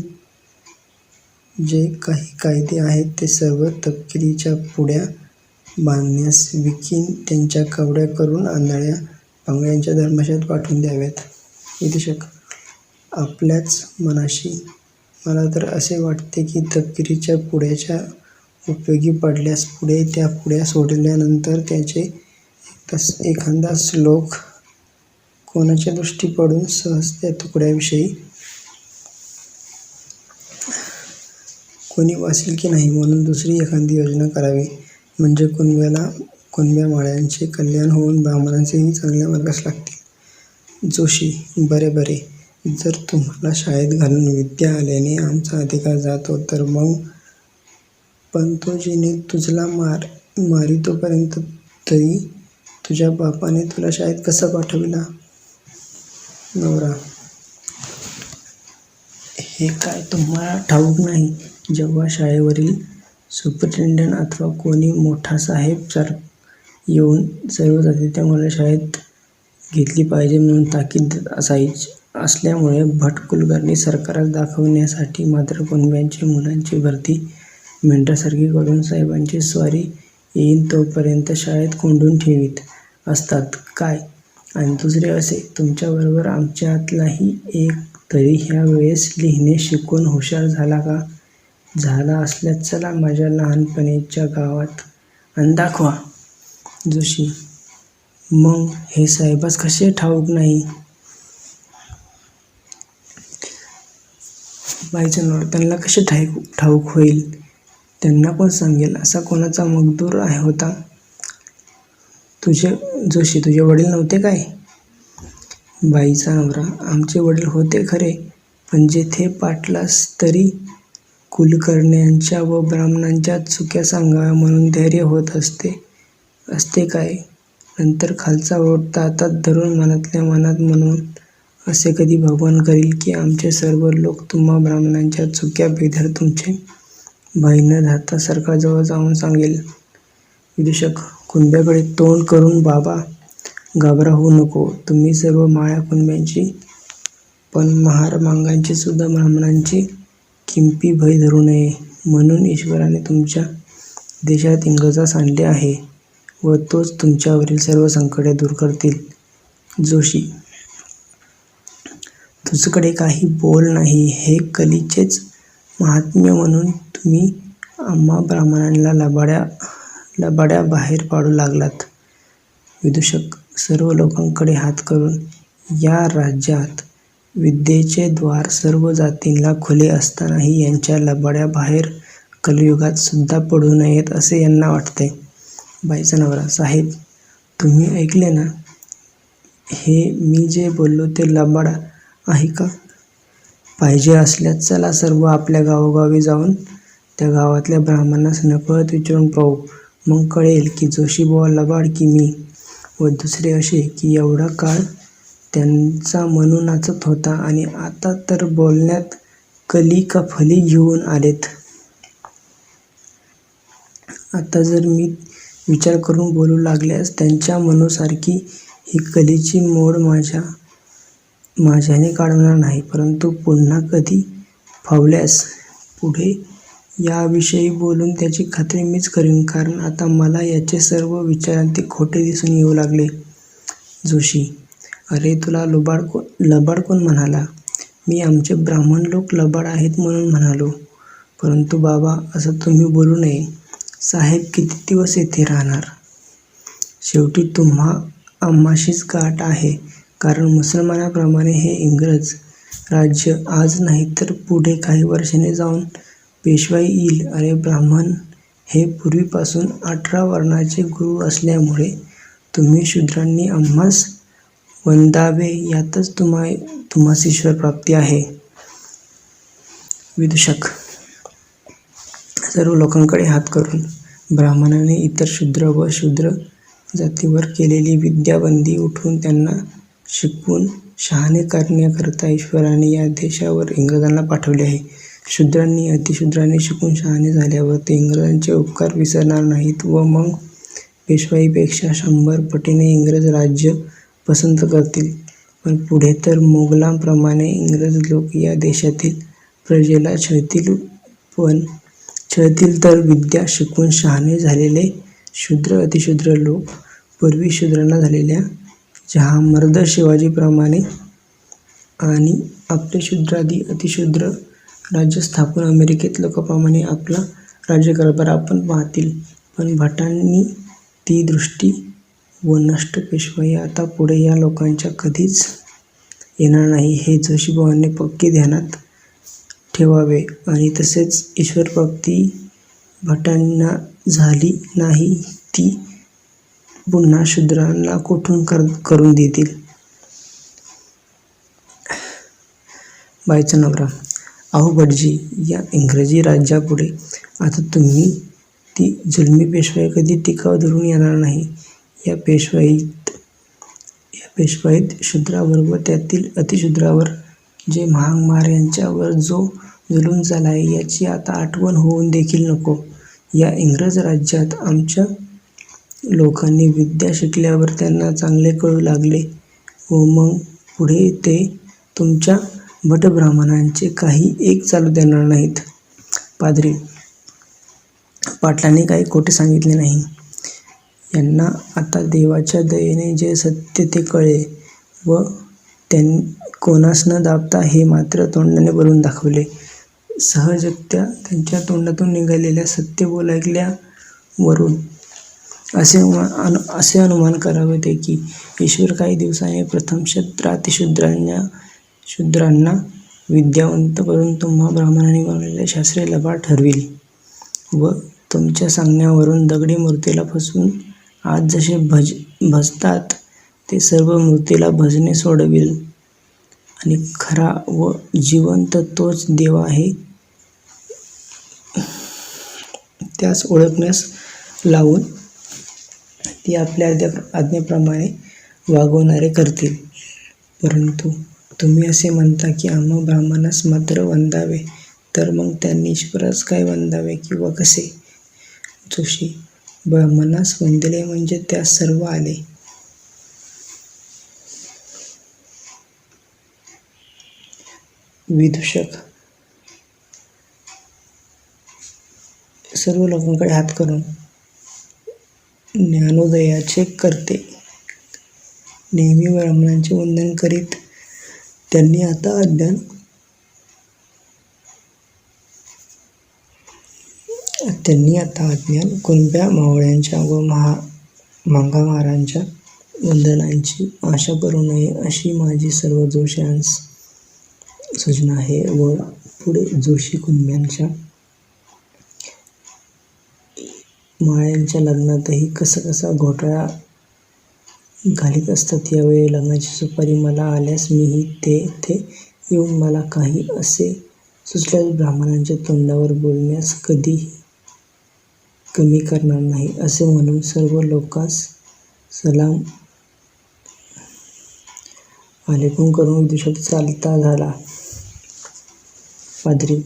जे काही कायदे आहेत ते सर्व तपकिरीच्या पुड्या बांधण्यास विकीन त्यांच्या कवड्या करून आंधळ्या पांगळ्यांच्या धर्मशाळेत पाठवून द्याव्यात. विदूषक, आपल्याच मनाशी मला तर असे वाटते की तपकिरीच्या पुड्याच्या उपयोगी पडल्यास पुढे त्या पुड्या सोडल्यानंतर त्याचे एखादा श्लोक कोणाच्या दृष्टी पडून सहज त्या तुकड्याविषयी कोणी वाचेल की नाही म्हणून दुसरी एखादी योजना करावी, म्हणजे कुणब्या माळ्यांचे कल्याण होऊन ब्राह्मणांचेही चांगल्या मार्गास लागतील. जोशी, बरे, जर तुम्हाला शाळेत घालून विद्या आल्याने आमचा अधिकार जातो तर मग पंतोजीने तुझला मारितोपर्यंत तरी तुझ्या बापाने तुला शाळेत कसा पाठविला? नवरा, हे काय तुम्हाला ठाऊक नाही? जेव्हा शाळेवरील सुपरिटेंडंट अथवा कोणी मोठा साहेब येऊन सर्व जातीच्या मुलांना शाळेत घेतली पाहिजे म्हणून ताकीद देत असल्यामुळे भट कुलकर्णी सरकारास दाखविण्यासाठी मात्र कुणब्यांची मुलांची भरती मेंढरासारखी करून साहेबांची स्वारी येईन तोपर्यंत शाळेत कोंडून ठेवीत असतात काय? आणि दुसरे असे, तुमच्याबरोबर आमच्यातलाही एक तरी ह्या वेळेस लिहिणे शिकून हुशार झाला का? झाला असल्यास चला माझ्या लहानपणीच्या गावात आणि दाखवा. जोशी, मग हे साहेबास कसे ठाऊक नाही? बाईचा नवरा, त्यांना कसे ठाऊक होईल? त्यांना कोण सांगेल? असा कोणाचा मजदूर होता? जोशी, तुझे वडील नव्हते काय? बाईचा नवरा, आमचे वडील होते खरे, पण जेथे पाटलास तरी कुलकर्ण्यांच्या व ब्राह्मणांच्या चुक्या सांगाव्या म्हणून धैर्य होत असते काय? नंतर खालचा ओठ दातात धरून मनातल्या मनात म्हणून असे कधी भगवान करील की आमचे सर्व लोक तुम्हा ब्राह्मणांच्या चुक्या बेधर तुमचे भय न धाता सरकारजवळ जाऊन सांगेल? विदूषक, कुणब्याकडे तोंड करून, बाबा, घाबरा होऊ नको. तुम्ही सर्व माळ्या कुणब्यांची, पण महार मांगांची सुद्धा ब्राह्मणांची किंपी भय धरू नये म्हणून ईश्वराने तुमच्या देशात इंग्रजास आणले आहे व तोच तुमच्यावरील सर्व संकटे दूर करतील. जोशी, तुझकडे काही बोल नाही. हे कलीचेच महात्म्य म्हणून तुम्ही आम्हा ब्राह्मणांना लबाड्या बाहेर पाडू लागलात. विदूषक सर्व लोकांकडे हात करून, या राज्यात विद्येचे द्वार सर्व जातींना खुले असतानाही यांच्या लबाड्या बाहेर कलियुगात सुद्धा पडू नयेत असे यांना वाटते. बाईचा नवरा: साहेब, तुम्ही ऐकले ना? हे मी जे बोललो ते लबाड आहे का? पाहिजे असल्यास चला सर्व आपल्या गावोगावी जाऊन त्या गावातल्या ब्राह्मणांना नकळत विचारून पाहू. मग कळेल की जोशीबुवा लबाड की मी. व दुसरे असे की एवढा काळ त्यांचा मनू नाचत होता आणि आता तर बोलण्यात कली का फली घेऊन आलेत. आता जर मी विचार करून बोलू लागल्यास त्यांच्या मनूसारखी ही कलीची मोड माझ्याने काढणार नाही. परंतु पुन्हा कधी फावल्यास पुढे याविषयी बोलून त्याची खात्री मीच करीन, कारण आता मला याचे सर्व विचारांती खोटे दिसून येऊ लागले. जोशी: अरे, तुला लबाड कोण म्हणाला? मी आमचे ब्राह्मण लोक लबाड आहेत म्हणून म्हणालो. परंतु बाबा, असं तुम्ही बोलू नये. साहेब किती दिवस येथे राहणार? शेवटी तुम्हा आम्हाशीच गाठ आहे, कारण मुसलमानाप्रमाणे हे इंग्रज राज्य आज नाही तर पुढे काही वर्षांनी जाऊन पेशवाई येईल. अरे ब्राह्मण हे पूर्वीपासून 18 वर्णाचे गुरु असल्यामुळे तुम्ही शूद्रांनी आम्हास वंदावे यातच तुम्हास ईश्वरप्राप्ती आहे. विदूषक: सर्व लोकांकडे हात करून ब्राह्मणाने इतर शूद्र व शूद्र जातीवर केलेली विद्याबंदी उठवून त्यांना शिकवून शहाणे करण्याकरता ईश्वराने या देशावर इंग्रजांना पाठवले आहे. शूद्रांनी अतिशूद्रांनी शिकून शहाणे झाल्यावर ते इंग्रजांचे उपकार विसरणार नाहीत व मग पेशवाईपेक्षा 100 पटीने इंग्रज राज्य पसंत करतील. पण पुढे तर मोगलांप्रमाणे इंग्रज लोक या देशातील प्रजेला छळतील. पण छळतील तर विद्या शिकून शहाणे झालेले शूद्र अतिशूद्र लोक पूर्वी शूद्रांना झालेल्या जहामर्द शिवाजीप्रमाणे आणि आपले शूद्रादी अतिशूद्र राज्य स्थापून अमेरिकेत लोकांप्रमाणे आपला राज्यकारभार आपण पाहतील. पण भटांनी ती दृष्टी व नष्ट पेशवाई आता पुढे या लोकांच्या कधीच येणार नाही, हे जोशीबुवांनी पक्के ध्यानात ठेवावे. आणि तसेच ईश्वरप्राप्ती भटांना झाली नाही ती पुन्हा शूद्रांना कोठून करून देतील. बाईचा नवरा: अहो भटजी, या इंग्रजी राज्यापुढे आता तुम्ही ती जुलमी पेशवाई कधी टिकाव धरून येणार नाही. या पेशवाईत शूद्रावर व त्यातील अतिशूद्रावर जे महामार यांच्यावर जो जुलूम झालाय याची आता आठवण होऊन देखील नको. या इंग्रज राज्यात आमच्या लोकांनी विद्या शिकल्यावर त्यांना चांगले कळू लागले व मग पुढे ते तुमच्या भटब्राह्मणांचे काही एक चालू देणार नाहीत. पाद्री: पाटलांनी काही खोटे सांगितले नाही. यांना आता देवाच्या दयेने जे सत्य ते कळले व कोणास न दाबता हे मात्र तोंडाने बोलून दाखवले. सहजगत्या त्यांच्या तोंडातून निघालेल्या सत्य बोलायल्यावरून असे अनुमान करावे की ईश्वर काही दिवसांनी प्रथम शूद्रांना विद्यावंत करून तुम्हा ब्राह्मणांनी बनवलेले शास्त्रे लबाड ठरविल व तुमच्या सांगण्यावरून दगडी मूर्तीला फसवून आज जसे भजतात ते सर्व मूर्तीला भजणे सोडविल आणि खरा व जिवंत तोच देव आहे त्यास ओळखण्यास लावून ती आपल्या आज्ञेप्रमाणे वागवणारे करतील. परंतु तुम्ही असे म्हणता की आम्हा ब्राह्मणास मात्र वंदावे, तर मग त्यांनी ईश्वरास काय वंदावे किंवा कसे? जोशी: ब्राह्मणास वंदिले म्हणजे त्यास सर्व आले. विदूषक: सर्व लोकांकडे हात करून ज्ञानोदयाचे करते नेहमी ब्राह्मणांचे वंदन करीत त्यांनी आता अज्ञान कुणब्या मावळ्यांच्या व मांगामारांच्या वंदनांची आशा करू नये अशी माझी सर्व जोशांस सूचना आहे. व पुढे जोशी कुणब्यांच्या माळ्यांच्या लग्नातही कसा घोटाळा घालीत असतात. यावेळी लग्नाची सुपारी मला आल्यास मीही तेथे येऊन मला काही असे सुचल्यास ब्राह्मणांच्या तोंडावर बोलण्यास कधीही कमी करणार नाही, असे म्हणून सर्व लोकांस सलाम आलेकून करून विदूषक चालता झाला. पाद्री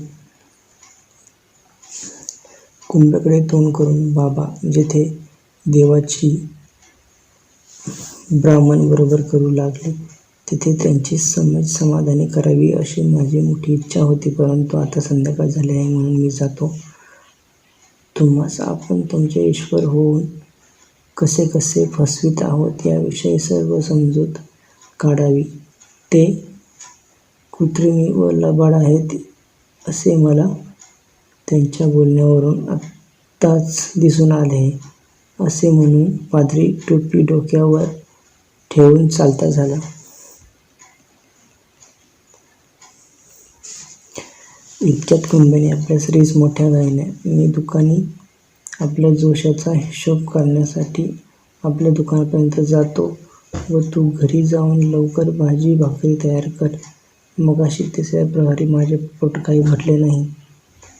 कुंभ्याकडे तोंड करून, बाबा, जेथे देवाची ब्राह्मण बरोबर करू लागले, तेथे त्यांची समज समाधानी करावी अशी माझी मोठी इच्छा होती. परंतु आता संध्याकाळ झाली आहे, म्हणून मी जातो. तुम्हास आपण तुमचे ईश्वर होऊन कसे फसवीत आहोत, याविषयी सर्व समजूत काढावी. ते कृत्रिमी व लबाड आहेत, असे मला त्यांच्या बोलण्यावरून आत्ताच दिसून आले, असे म्हणून पाद्री टोपी डोक्यावर ठेवून चालता झाला. इतक्यात कुंभ्याने आपल्या स्त्रीस मोठ्या गायल्या, मी दुकानी आपल्या जोशाचा हिशोब करण्यासाठी आपल्या दुकानापर्यंत जातो व तू घरी जाऊन लवकर भाजी भाकरी तयार कर. मगाशी तिसऱ्या प्रहरी माझे पोट काही भरले नाही.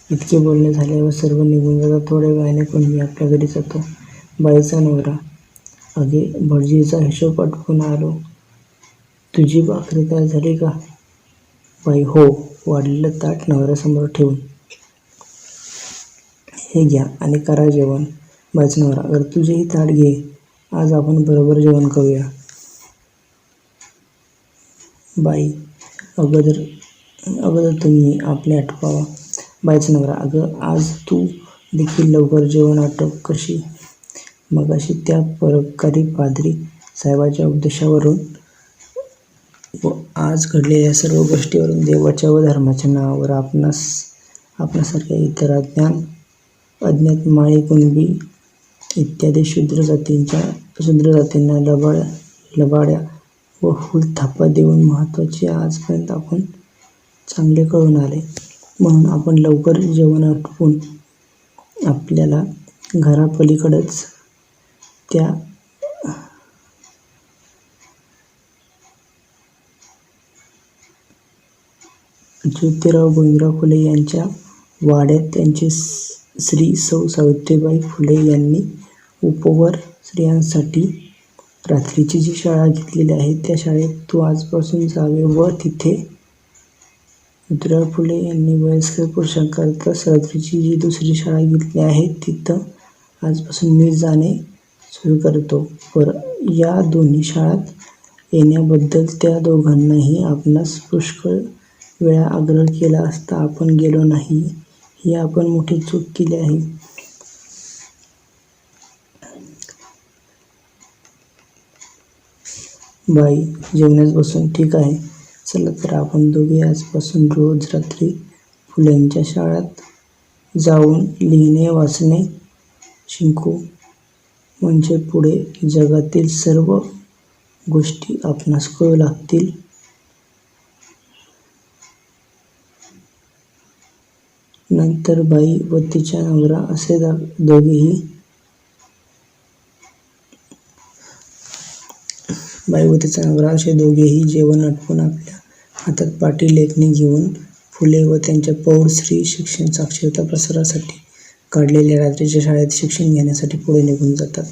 इतके बोलणे झाल्यावर सर्व निघून जातात. थोड्या वेळाने कुंभी आपल्या घरी जातो. बाईचा नवरा, अगे भटजीचा हिशोब आटपून आलो. तुझी भाकरी तयार झाली का? बाई, हो. वाढलेलं ताट नवऱ्यासमोर ठेवून, हे घ्या आणि करा जेवण. बाईचा नवरा, अगर तुझेही ताट घे, आज आपण बरोबर जेवण करूया. बाई, अगोदर तुम्ही आपले आटपावा. बाईचा नवरा, अगं आज तू देखील लवकर जेवण आटप कशी. मगाशी त्या परोपकारी पाद्री साहेबाच्या उपदेशावरून व आज घडलेल्या सर्व गोष्टीवरून देवाच्या व धर्माच्या नावावर आपणासारख्या इतर अज्ञात माळी, कुणबी इत्यादी शूद्र जातींना लबाड्या व हुलथापा देऊन महत्त्वाचे आजपर्यंत आपण चांगले कळून आले. म्हणून आपण लवकर जेवण आटपून आपल्याला घरापलीकडच त्या ज्योतिराव गोविंदराव फुले यांच्या वाड्यात त्यांचे श्री सौ सावित्रीबाई फुले यांनी उपवर स्त्रियांसाठी रात्रीची जी शाळा घेतलेली आहे, त्या शाळेत तू आजपासून जावे व तिथे ज्योतिराव फुले यांनी वयस्कर पुरुषांकरता रात्रीची जी दुसरी शाळा घेतली आहे, तिथं आजपासून मी जाणे सुरू करतो. या दोन्ही शाळात येण्याबद्दल त्या दोघांनाही आपणास पुष्कळ वेळा आग्रह केला असता आपण गेलो नाही, ही आपण मोठी चूक केली आहे. बाई, जेवण्यास बसून, ठीक आहे. चला तर आपण दोघे आजपासून रोज रात्री फुल्यांच्या शाळेत जाऊन लिहिणे वाचणे शिकू. म्हणजे पुढे जगातील सर्व गोष्टी आपणास कळू लागतील. नंतर बाई व तिचा नवरा असे दोघेही जेवण आटपून आपल्या हातात पाटी लेखणी घेऊन फुले व त्यांच्या प्रौढ स्त्री शिक्षण साक्षरता प्रसारासाठी काढलेल्या रात्रीच्या शाळेत शिक्षण घेण्यासाठी पुढे निघून जातात.